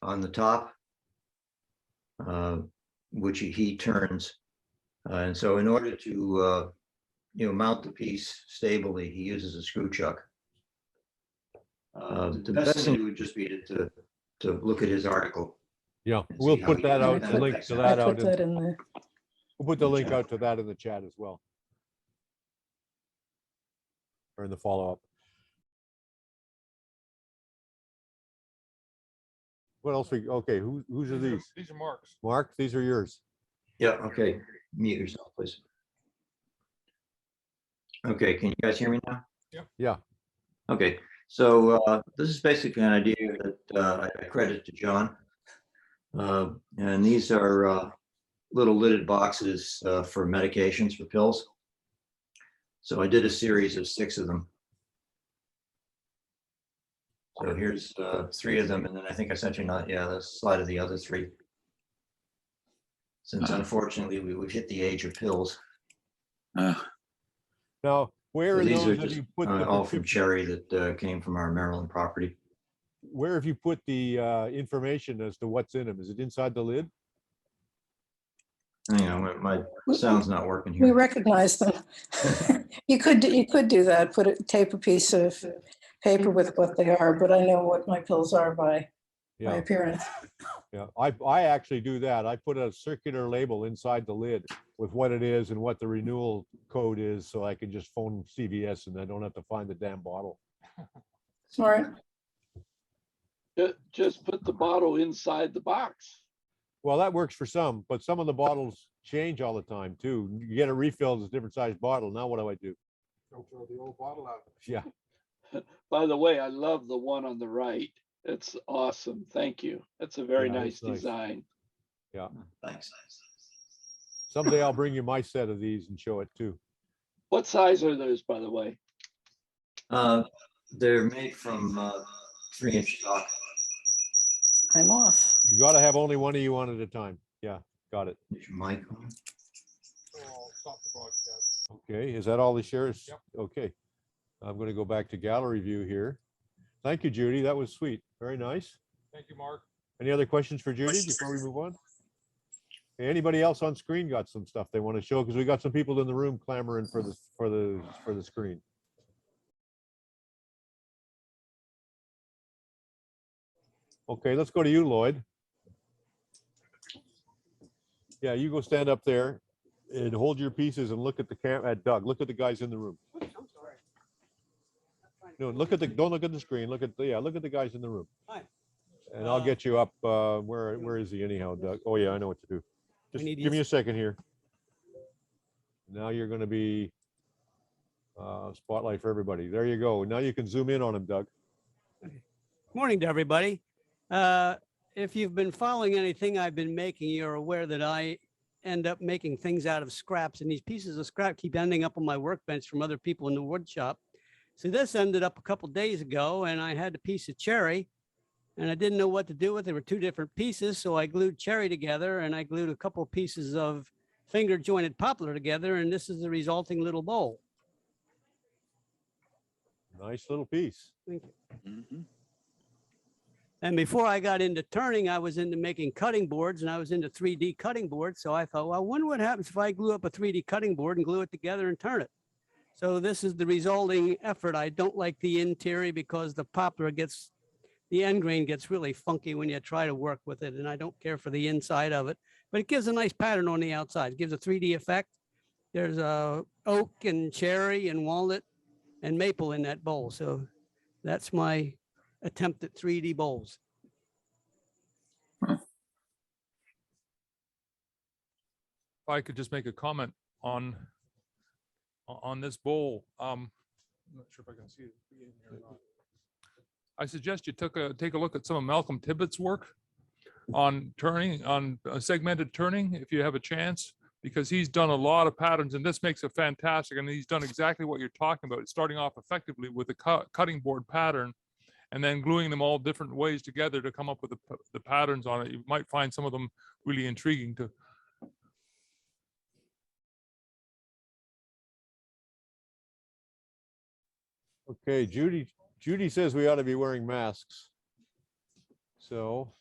Speaker 14: on the top, which he turns. And so in order to mount the piece stably, he uses a screw chuck. The best thing would just be to look at his article.
Speaker 1: Yeah, we'll put that out, the link to that out.
Speaker 13: in the.
Speaker 1: We'll put the link out to that in the chat as well. Or in the follow-up. What else okay, whose are these?
Speaker 3: These are Mark's.
Speaker 1: Mark, these are yours.
Speaker 14: Yeah, okay. Mute yourself, please. Okay, can you guys hear me now?
Speaker 1: Yeah.
Speaker 14: Okay, so this is basically an idea that I credit to John. And these are little lidded boxes for medications, for pills. So I did a series of 6 of them. So here's 3 of them, and then I think I sent you the slide of the other 3. Since unfortunately we would hit the age of pills.
Speaker 1: Now, where are
Speaker 14: These
Speaker 1: those
Speaker 14: are
Speaker 1: have
Speaker 14: just
Speaker 1: you put
Speaker 14: all from Cherry that came from our Maryland property.
Speaker 1: Where have you put the information as to what's in them? Is it inside the lid?
Speaker 14: Hang on, my sound's not working
Speaker 13: We
Speaker 14: here.
Speaker 13: recognize them. You could do that, tape a piece of paper with what they are, but I know what my pills are by
Speaker 1: Yeah,
Speaker 13: appearance.
Speaker 1: yeah. I actually do that. I put a circular label inside the lid with what it is and what the renewal code is, so I can just phone CVS and I don't have to find the damn bottle.
Speaker 13: Smart.
Speaker 4: Just put the bottle inside the box.
Speaker 1: Well, that works for some, but some of the bottles change all the time too. You get a refill, it's a different size bottle. Now what do I do?
Speaker 7: Don't throw the old bottle out.
Speaker 1: Yeah.
Speaker 4: By the way, I love the one on the right. It's awesome. Thank you. That's a very
Speaker 1: Yeah,
Speaker 4: nice
Speaker 1: it's nice.
Speaker 4: design.
Speaker 1: Yeah.
Speaker 14: Thanks.
Speaker 1: Someday I'll bring you my set of these and show it too.
Speaker 4: What size are those, by the way?
Speaker 14: They're made from 3-inch stock.
Speaker 13: I'm off.
Speaker 1: You got to have only one of you on at a time. Yeah, got it.
Speaker 14: Is your mic on?
Speaker 3: So I'll stop the broadcast.
Speaker 1: Okay, is that all the shares?
Speaker 3: Yep.
Speaker 1: Okay. I'm going to go back to gallery view here. Thank you, Judy. That was sweet. Very nice.
Speaker 3: Thank you, Mark.
Speaker 1: Any other questions for Judy before we move on? Okay, anybody else on screen got some stuff they want to show? Because we got some people in the room clamoring for the screen. Okay, let's go to you, Lloyd. Yeah, you go stand up there and hold your pieces and look at the at Doug. Look at the guys in the room. No, don't look at the screen. Look at the guys in the room.
Speaker 16: Hi.
Speaker 1: And I'll get you up. Where is he anyhow, Doug? Oh yeah, I know what to do. Just give me a second here. Now you're going to be spotlight for everybody. There you go. Now you can zoom in on him, Doug.
Speaker 16: Morning to everybody. If you've been following anything I've been making, you're aware that I end up making things out of scraps, and these pieces of scrap keep ending up on my workbench from other people in the wood shop. So this ended up a couple days ago, and I had a piece of cherry, and I didn't know what to do with it. There were two different pieces, so I glued cherry together, and I glued a couple pieces of finger jointed poplar together, and this is the resulting little bowl.
Speaker 1: Nice little piece.
Speaker 16: Thank you. And before I got into turning, I was into making cutting boards, and I was into 3D cutting boards. So I thought, well, I wonder what happens if I glue up a 3D cutting board and glue it together and turn it. So this is the resulting effort. I don't like the interior because the poplar the end grain gets really funky when you try to work with it. And I don't care for the inside of it, but it gives a nice pattern on the outside. It gives a 3D effect. There's oak and cherry and walnut and maple in that bowl. So that's my attempt at 3D bowls.
Speaker 3: If I could just make a comment on this bowl. I'm not sure if I can see it in here or not. I suggest you take a look at some of Malcolm Tibbetts' work on turning, on segmented turning, if you have a chance, because he's done a lot of patterns, and this makes it fantastic. And he's done exactly what you're talking about, starting off effectively with a cutting board pattern, and then gluing them all different ways together to come up with the patterns on it. You might find some of them really intriguing to.
Speaker 1: Okay, Judy says we ought to be wearing masks. So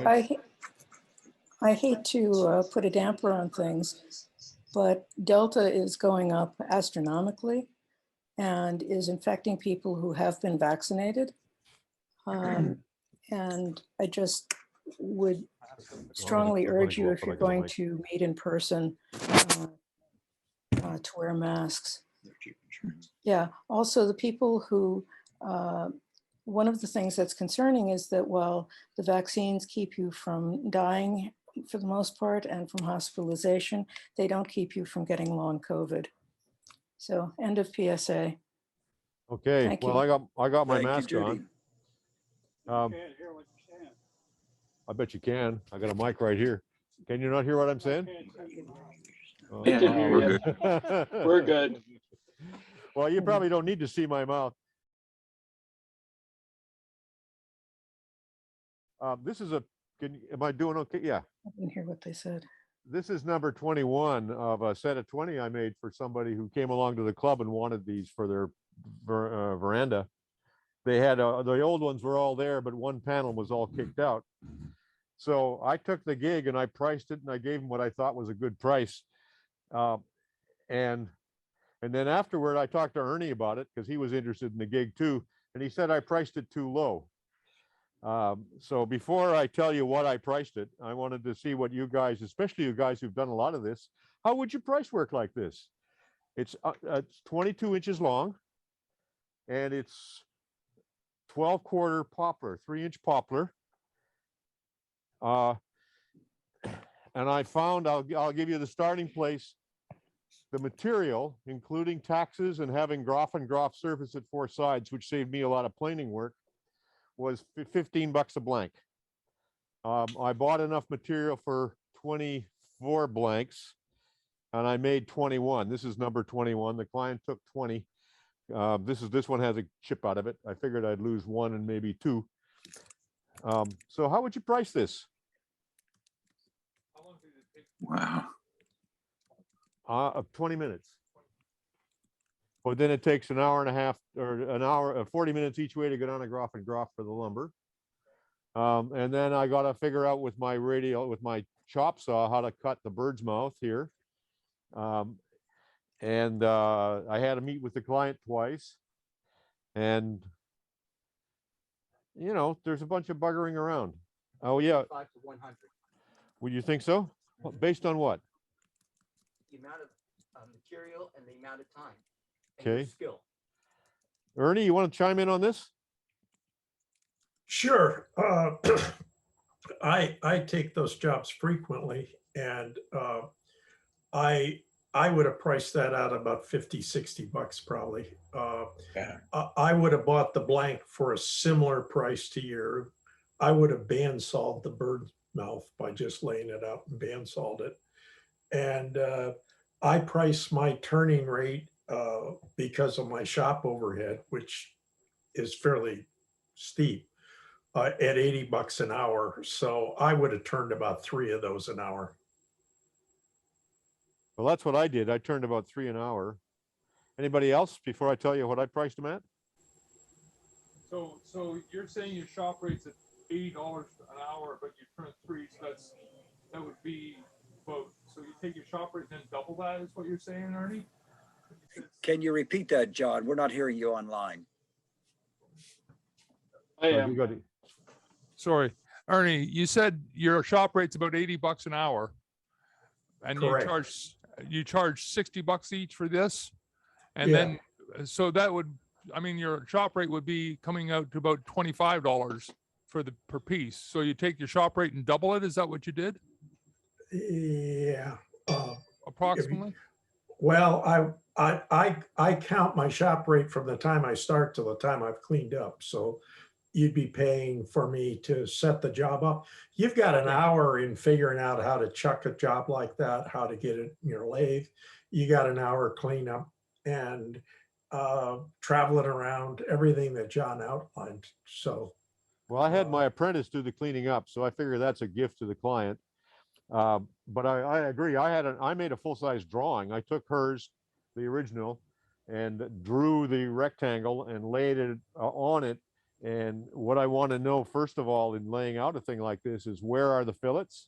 Speaker 13: I hate to put a damper on things, but Delta is going up astronomically and is infecting people who have been vaccinated. And I just would strongly urge you, if you're going to meet in person, to wear masks. Yeah, also the people who, one of the things that's concerning is that while the vaccines keep you from dying for the most part and from hospitalization, they don't keep you from getting long COVID. So end of PSA.
Speaker 1: okay,
Speaker 13: Thank
Speaker 1: well,
Speaker 13: you.
Speaker 1: I got my
Speaker 10: Thank you,
Speaker 1: mask
Speaker 10: Judy.
Speaker 1: on. I bet you can. I got a mic right here. Can you not hear what I'm saying?
Speaker 4: We can hear
Speaker 1: we're
Speaker 4: you.
Speaker 1: good.
Speaker 4: We're good.
Speaker 1: Well, you probably don't need to see my mouth. This is am I doing okay? Yeah.
Speaker 13: I didn't hear what they said.
Speaker 1: This is number 21 of a set of 20 I made for somebody who came along to the club and wanted these for their veranda. They had the old ones were all there, but one panel was all kicked out. So I took the gig and I priced it and I gave him what I thought was a good price. And then afterward, I talked to Ernie about it because he was interested in the gig too. And he said I priced it too low. So before I tell you what I priced it, I wanted to see what you guys, especially you guys who've done a lot of this, how would you price work like this? It's 22 inches long and it's 12-quarter poplar, 3-inch poplar. And I found, I'll give you the starting place. The material, including taxes and having groff and groff surface at 4 sides, which saved me a lot of planing work, was $15 a blank. I bought enough material for 24 blanks and I made 21. This is number 21. The client took 20. This one has a chip out of it. I figured I'd lose 1 and maybe 2. So how would you price this?
Speaker 5: Wow.
Speaker 1: 20 minutes. But then it takes an hour and a half or an hour, 40 minutes each way to go down a groff and groff for the lumber. And then I got to figure out with my chop saw how to cut the bird's mouth here. And I had to meet with the client twice. And, you know, there's a bunch of buggering around. Oh, yeah.
Speaker 10: 5 to 100.
Speaker 1: Would you think so? Based on what?
Speaker 10: The amount of material and the amount of time. And your
Speaker 1: Okay.
Speaker 10: skill.
Speaker 1: Ernie, you want to chime in on this?
Speaker 11: Sure. I take those jobs frequently, and I would have priced that out about 50, 60 bucks probably. I would have bought the blank for a similar price to your. I would have bandsawed the bird mouth by just laying it out and bandsawed it. And I price my turning rate because of my shop overhead, which is fairly steep, at 80 bucks an hour. So I would have turned about 3 of those an hour.
Speaker 1: Well, that's what I did. I turned about 3 an hour. Anybody else before I tell you what I priced them at?
Speaker 3: So you're saying your shop rate's at $80 an hour, but you turn 3, so that would be about. So you take your shop rate and then double that, is what you're saying, Ernie?
Speaker 10: Can you repeat that, John? We're not hearing you online.
Speaker 4: I am.
Speaker 3: Sorry, Ernie, you said your shop rate's about $80 an hour. And
Speaker 11: Correct.
Speaker 3: you charge $60 each for this. And
Speaker 11: Yeah.
Speaker 3: then, so that would, I mean, your shop rate would be coming out to about $25 per piece. So you take your shop rate and double it. Is that what you did?
Speaker 11: Yeah.
Speaker 3: Approximately?
Speaker 11: Well, I count my shop rate from the time I start till the time I've cleaned up. So you'd be paying for me to set the job up. You've got an hour in figuring out how to chuck a job like that, how to get it in your lathe. You got an hour cleanup and traveling around, everything that John outlined. So,
Speaker 1: Well, I had my apprentice do the cleaning up, so I figure that's a gift to the client. But I agree. I made a full-size drawing. I took hers, the original, and drew the rectangle and laid it on it. And what I want to know, first of all, in laying out a thing like this is where are the fillets?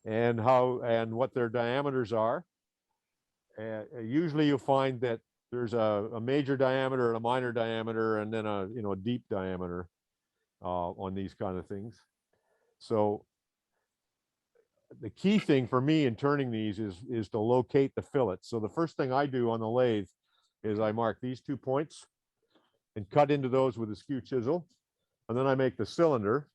Speaker 1: And what their diameters are. Usually you'll find that there's a major diameter and a minor diameter and then a deep diameter on these kind of things. So the key thing for me in turning these is to locate the fillets. So the first thing I do on the lathe is I mark these 2 points and cut into those with a skew chisel. And then I make the cylinder.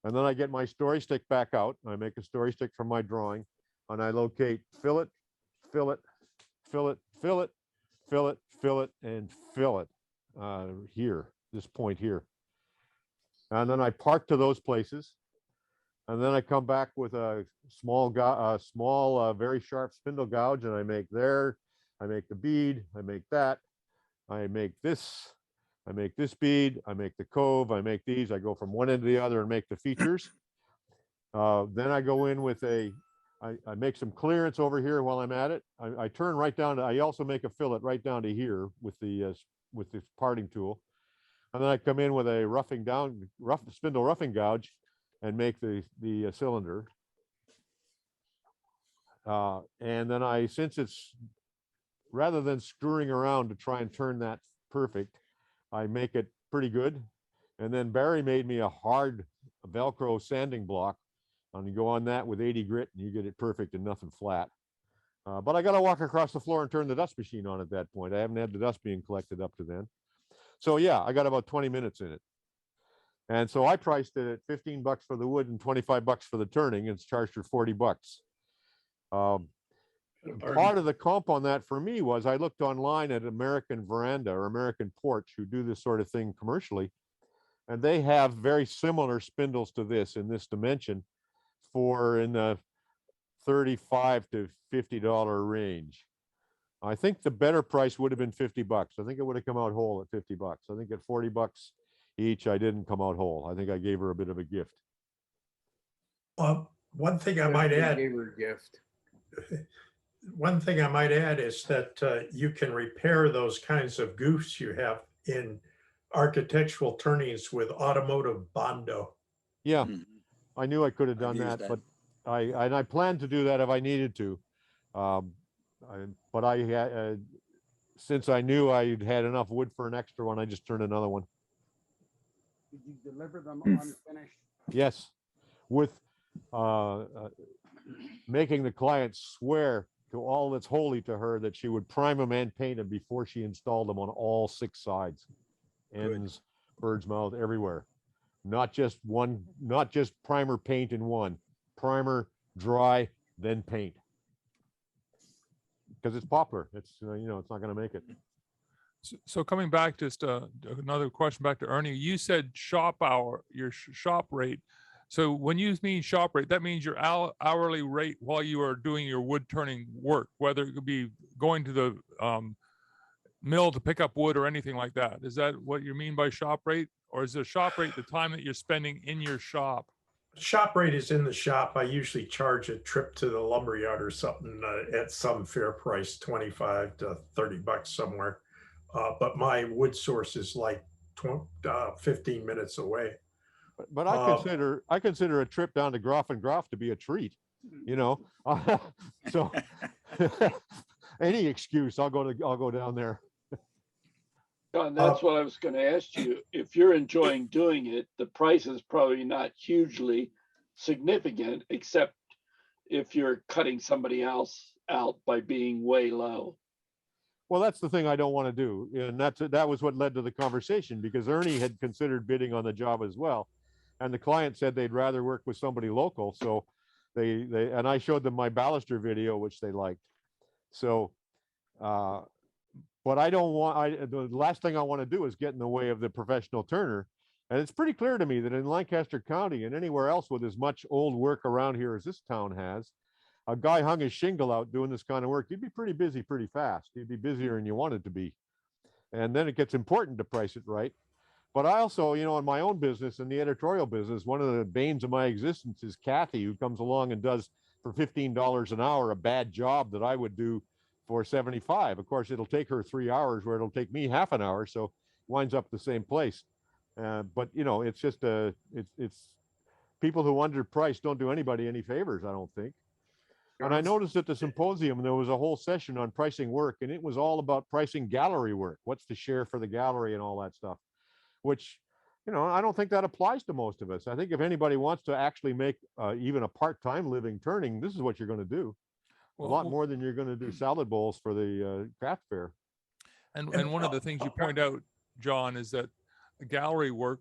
Speaker 1: And then I get my story stick back out. I make a story stick from my drawing. And I locate fillet, fillet, fillet, fillet, fillet, fillet, and fillet here, this point here. And then I park to those places. And then I come back with a small, very sharp spindle gouge, and I make there, I make the bead, I make that, I make this, I make this bead, I make the cove, I make these, I go from one end to the other and make the features. Then I go in with I make some clearance over here while I'm at it. I turn right down to, I also make a fillet right down to here with the parting tool. And then I come in with a spindle roughing gouge and make the cylinder. And then since it's, rather than screwing around to try and turn that perfect, I make it pretty good. And then Barry made me a hard Velcro sanding block, and you go on that with 80 grit and you get it perfect and nothing flat. But I got to walk across the floor and turn the dust machine on at that point. I haven't had the dust being collected up to then. So yeah, I got about 20 minutes in it. And so I priced it at 15 bucks for the wood and 25 bucks for the turning, and it's charged her 40 bucks. Part of the comp on that for me was I looked online at American Veranda or American Porch, who do this sort of thing commercially, and they have very similar spindles to this in this dimension for in the $35 to $50 range. I think the better price would have been 50 bucks. I think it would have come out whole at 50 bucks. I think at 40 bucks each, I didn't come out whole. I think I gave her a bit of a gift.
Speaker 11: One thing I might add.
Speaker 9: Gave her a gift.
Speaker 11: One thing I might add is that you can repair those kinds of goofs you have in architectural turnings with automotive Bondo.
Speaker 1: Yeah, I knew I could have done that, but I planned to do that if I needed to. But I had, since I knew I had enough wood for an extra one, I just turned another one.
Speaker 7: Did you deliver them unfinished?
Speaker 1: Yes, with making the client swear to all that's holy to her that she would prime them and paint them before she installed them on all 6 sides, ends, bird's mouth, everywhere. Not just one, not just primer, paint in one. Primer, dry, then paint. Because it's poplar. It's it's not going to make it.
Speaker 3: So coming back, just another question back to Ernie. You said shop hour, your shop rate. So when you mean shop rate, that means your hourly rate while you are doing your wood turning work, whether it could be going to the mill to pick up wood or anything like that. Is that what you mean by shop rate? Or is the shop rate the time that you're spending in your shop?
Speaker 11: Shop rate is in the shop. I usually charge a trip to the lumberyard or something at some fair price, 25 to 30 bucks somewhere. But my wood source is like 15 minutes away.
Speaker 1: But I consider a trip down to Groff and Groff to be a treat, so any excuse, I'll go down there.
Speaker 4: John, that's what I was going to ask you. If you're enjoying doing it, the price is probably not hugely significant, except if you're cutting somebody else out by being way low.
Speaker 1: Well, that's the thing I don't want to do. And that was what led to the conversation, because Ernie had considered bidding on the job as well. And the client said they'd rather work with somebody local. So and I showed them my baluster video, which they liked. So, but I don't want, the last thing I want to do is get in the way of the professional turner. And it's pretty clear to me that in Lancaster County and anywhere else with as much old work around here as this town has, a guy hung his shingle out doing this kind of work, you'd be pretty busy pretty fast. You'd be busier than you wanted to be. And then it gets important to price it right. But I also, in my own business, in the editorial business, one of the banes of my existence is Kathy, who comes along and does for $15 an hour a bad job that I would do for 75. Of course, it'll take her 3 hours where it'll take me half an hour. So it winds up the same place. But, it's just it's people who underprice don't do anybody any favors, I don't think. And I noticed at the symposium, there was a whole session on pricing work, and it was all about pricing gallery work. What's the share for the gallery and all that stuff, which, I don't think that applies to most of us. I think if anybody wants to actually make even a part-time living turning, this is what you're going to do. A lot more than you're going to do salad bowls for the craft fair.
Speaker 3: And one of the things you point out, John, is that gallery work,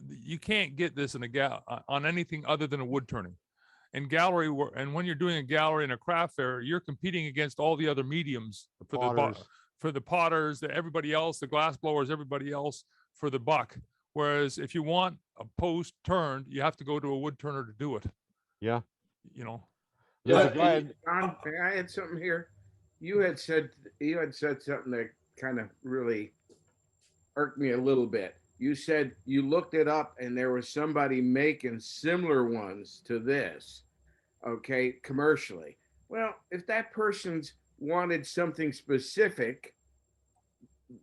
Speaker 3: you can't get this in on anything other than a wood turning. And gallery work, and when you're doing a gallery and a craft fair, you're competing against all the other mediums for the potters, everybody else, the glass blowers, everybody else for the buck. Whereas if you want a post turned, you have to go to a wood turner to do it.
Speaker 1: Yeah.
Speaker 9: John, may I add something here? You had said something that kind of really irked me a little bit. You said you looked it up and there was somebody making similar ones to this, okay, commercially. Well, if that person's wanted something specific,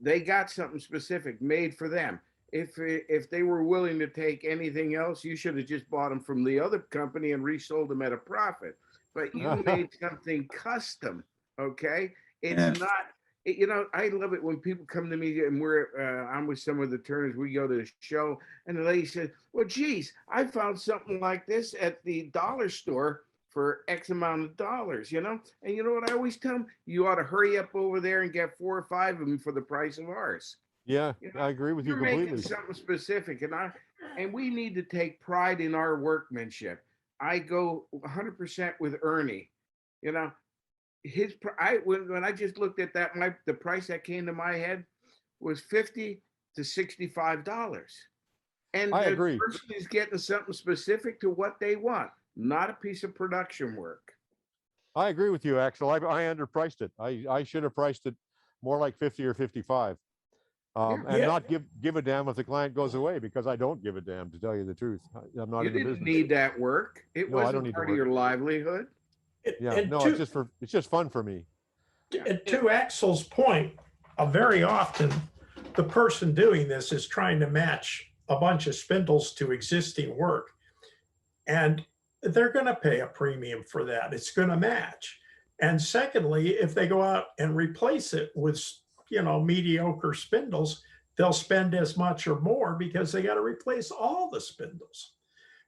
Speaker 9: they got something specific made for them. if they were willing to take anything else, you should have just bought them from the other company and resold them at a profit. But you made something custom, okay? It's not, you know, I love it when people come to me and I'm with some of the Turners, we go to the show, and the lady said, well, geez, I found something like this at the dollar store for X amount of dollars, you know? And you know what I always tell them? You ought to hurry up over there and get 4 or 5 of them for the price of ours.
Speaker 1: Yeah,
Speaker 9: You know,
Speaker 1: I agree with you
Speaker 9: you're
Speaker 1: completely.
Speaker 9: making something specific, and we need to take pride in our workmanship. I go 100% with Ernie. You know, when I just looked at that, the price that came to my head was $50 to $65, and
Speaker 1: I
Speaker 9: the
Speaker 1: agree.
Speaker 9: person is getting something specific to what they want, not a piece of production work.
Speaker 1: I agree with you, Axel. I underpriced it. I should have priced it more like 50 or 55. And not give a damn if the client goes away, because I don't give a damn, to tell you the truth. I'm not
Speaker 9: You
Speaker 1: in the
Speaker 9: didn't
Speaker 1: business.
Speaker 9: need that work. It
Speaker 1: No, I don't
Speaker 9: wasn't
Speaker 1: need the
Speaker 9: part of
Speaker 1: work.
Speaker 9: your livelihood.
Speaker 1: Yeah,
Speaker 11: And
Speaker 1: no, it's just fun for me.
Speaker 11: And to Axel's point, very often the person doing this is trying to match a bunch of spindles to existing work. And they're going to pay a premium for that. It's going to match. And secondly, if they go out and replace it with, you know, mediocre spindles, they'll spend as much or more because they got to replace all the spindles.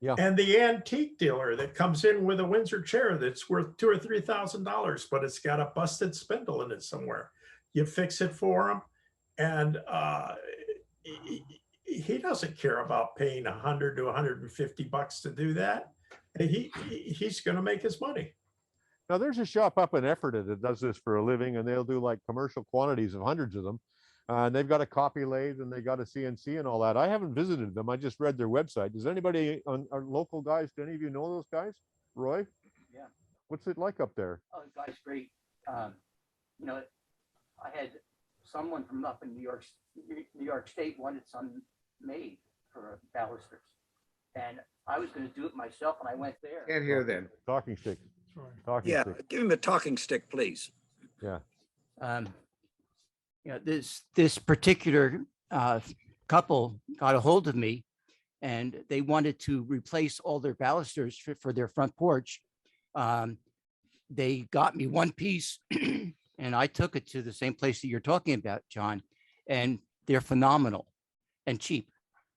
Speaker 1: Yeah.
Speaker 11: And the antique dealer that comes in with a Windsor chair that's worth $2,000 or $3,000, but it's got a busted spindle in it somewhere. You fix it for him, and he doesn't care about paying $100 to $150 to do that. He's going to make his money.
Speaker 1: Now, there's a shop up in Ephrata that does this for a living, and they'll do like commercial quantities of hundreds of them. And they've got a copy lathe and they got a CNC and all that. I haven't visited them. I just read their website. Does anybody on our local guys, do any of you know those guys? Roy?
Speaker 17: Yeah.
Speaker 1: What's it like up there?
Speaker 17: Oh, the guy's great. You know, I had someone from up in New York State wanted some made for balusters, and I was going to do it myself, and I went there.
Speaker 9: Can't hear them.
Speaker 1: Talking stick. Talking
Speaker 10: Yeah,
Speaker 1: stick.
Speaker 10: give him a talking stick, please.
Speaker 1: Yeah.
Speaker 17: You know, this particular couple got a hold of me, and they wanted to replace all their balusters for their front porch. They got me one piece, and I took it to the same place that you're talking about, John, and they're phenomenal and cheap.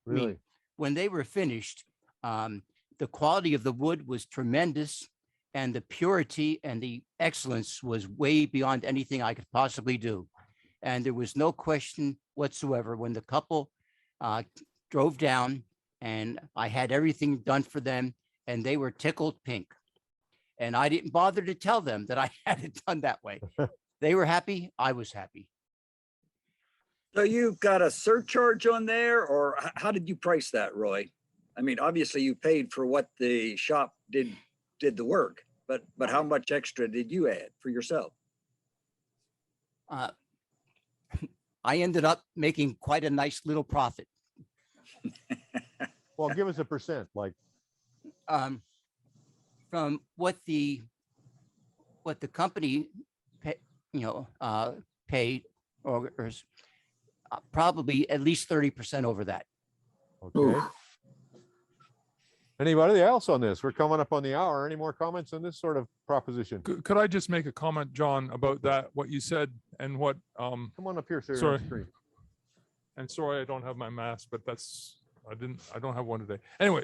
Speaker 1: Really?
Speaker 17: I mean, when they were finished, the quality of the wood was tremendous, and the purity and the excellence was way beyond anything I could possibly do. And there was no question whatsoever when the couple drove down, and I had everything done for them, and they were tickled pink. And I didn't bother to tell them that I had it done that way. They were happy. I was happy.
Speaker 10: So you've got a surcharge on there, or how did you price that, Roy? I mean, obviously you paid for what the shop did the work, but how much extra did you add for yourself?
Speaker 17: I ended up making quite a nice little profit.
Speaker 1: Well, give us a percent, like.
Speaker 17: From what the company paid, or probably at least 30% over that.
Speaker 1: Okay. Oof. Anybody else on this? We're coming up on the hour. Any more comments on this sort of proposition?
Speaker 3: Could I just make a comment, John, about that, what you said and what,
Speaker 1: come on up here, sir.
Speaker 3: Sorry. And sorry, I don't have my mask, but I don't have one today. Anyway,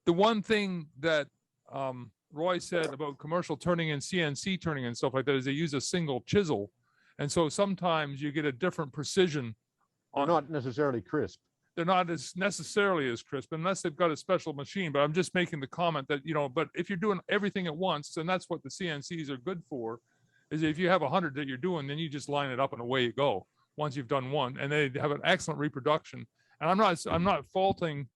Speaker 3: the one thing that Roy said about commercial turning and CNC turning and stuff like that is they use a single chisel. And so sometimes you get a different precision.
Speaker 1: Not necessarily crisp.
Speaker 3: They're not as necessarily as crisp unless they've got a special machine. But I'm just making the comment that, you know, but if you're doing everything at once, and that's what the CNCs are good for, is if you have 100 that you're doing, then you just line it up and away you go once you've done one, and they have an excellent reproduction. And I'm not faulting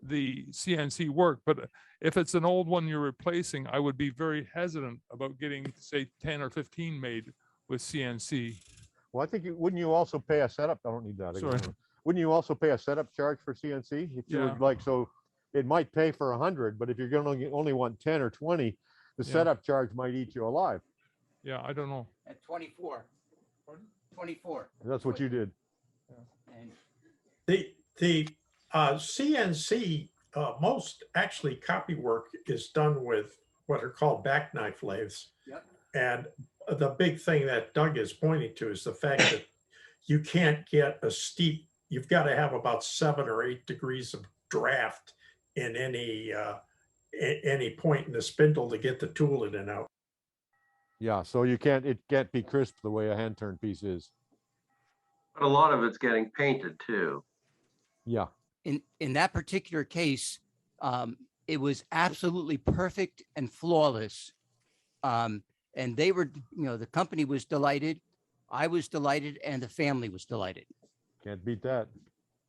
Speaker 3: the CNC work, but if it's an old one you're replacing, I would be very hesitant about getting, say, 10 or 15 made with CNC.
Speaker 1: Well, I think wouldn't you also pay a setup? I don't need that.
Speaker 3: Sorry.
Speaker 1: Wouldn't you also pay a setup charge for CNC? If you would like, so it might pay for 100, but if you're going to only want 10 or 20, the setup charge might eat you alive.
Speaker 3: Yeah, I don't know.
Speaker 17: At 24. 24.
Speaker 1: That's what you did.
Speaker 17: And
Speaker 11: The CNC, most actually copy work is done with what are called back knife lathes.
Speaker 17: Yep.
Speaker 11: And the big thing that Doug is pointing to is the fact that you can't get a steep, you've got to have about 7 or 8 degrees of draft in any point in the spindle to get the tool in and out.
Speaker 1: Yeah, so it can't be crisp the way a hand turned piece is.
Speaker 8: But a lot of it's getting painted too.
Speaker 1: Yeah.
Speaker 17: in that particular case, it was absolutely perfect and flawless. And they were, the company was delighted. I was delighted, and the family was delighted.
Speaker 1: Can't beat that.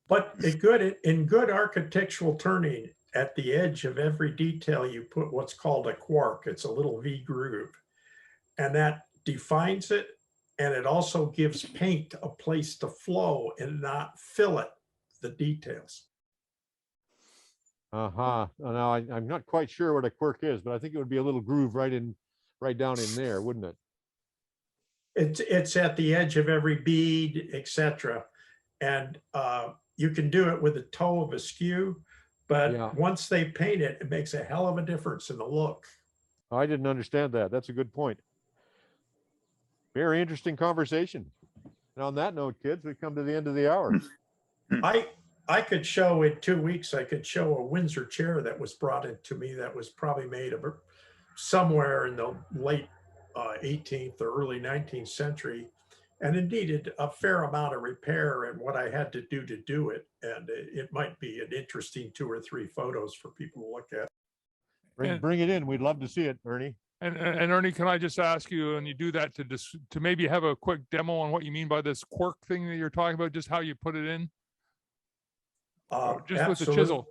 Speaker 11: But in good architectural turning, at the edge of every detail, you put what's called a quark. It's a little V groove. And that defines it. And it also gives paint a place to flow and not fillet the details.
Speaker 1: Uh-huh. Now I'm not quite sure what a quirk is, but I think it would be a little groove right down in there, wouldn't it?
Speaker 11: It's at the edge of every bead, etc. And you can do it with the toe of a skew, but
Speaker 1: Yeah.
Speaker 11: once they paint it, it makes a hell of a difference in the look.
Speaker 1: I didn't understand that. That's a good point. Very interesting conversation. And on that note, kids, we come to the end of the hour.
Speaker 11: I could show in 2 weeks, I could show a Windsor chair that was brought into me that was probably made of somewhere in the late 18th or early 19th century, and it needed a fair amount of repair and what I had to do it. And it might be an interesting 2 or 3 photos for people to look at.
Speaker 1: Bring it in. We'd love to see it, Ernie.
Speaker 3: And Ernie, can I just ask you, and you do that to maybe have a quick demo on what you mean by this quirk thing that you're talking about, just how you put it in? Just with the chisel.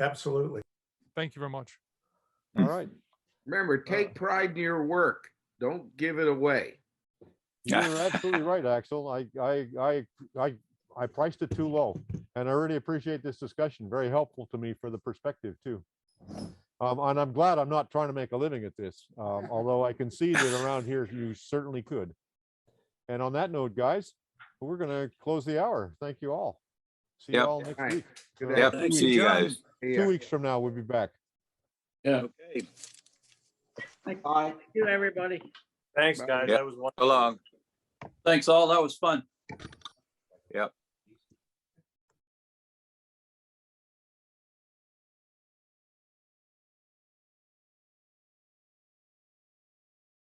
Speaker 11: Absolutely.
Speaker 3: Thank you very much.
Speaker 1: All right.
Speaker 9: Remember, take pride in your work. Don't give it away.
Speaker 1: You're absolutely right, Axel. I priced it too low, and I really appreciate this discussion. Very helpful to me for the perspective too. And I'm glad I'm not trying to make a living at this, although I can see that around here you certainly could. And on that note, guys, we're going to close the hour. Thank you all. See you all next week.
Speaker 18: Yep. See you guys.
Speaker 1: 2 weeks from now, we'll be back.
Speaker 5: Yeah.
Speaker 10: Okay.
Speaker 6: Thank you, everybody.
Speaker 18: Thanks, guys. That was wonderful. So long.
Speaker 5: Thanks all. That was fun.
Speaker 18: Yep.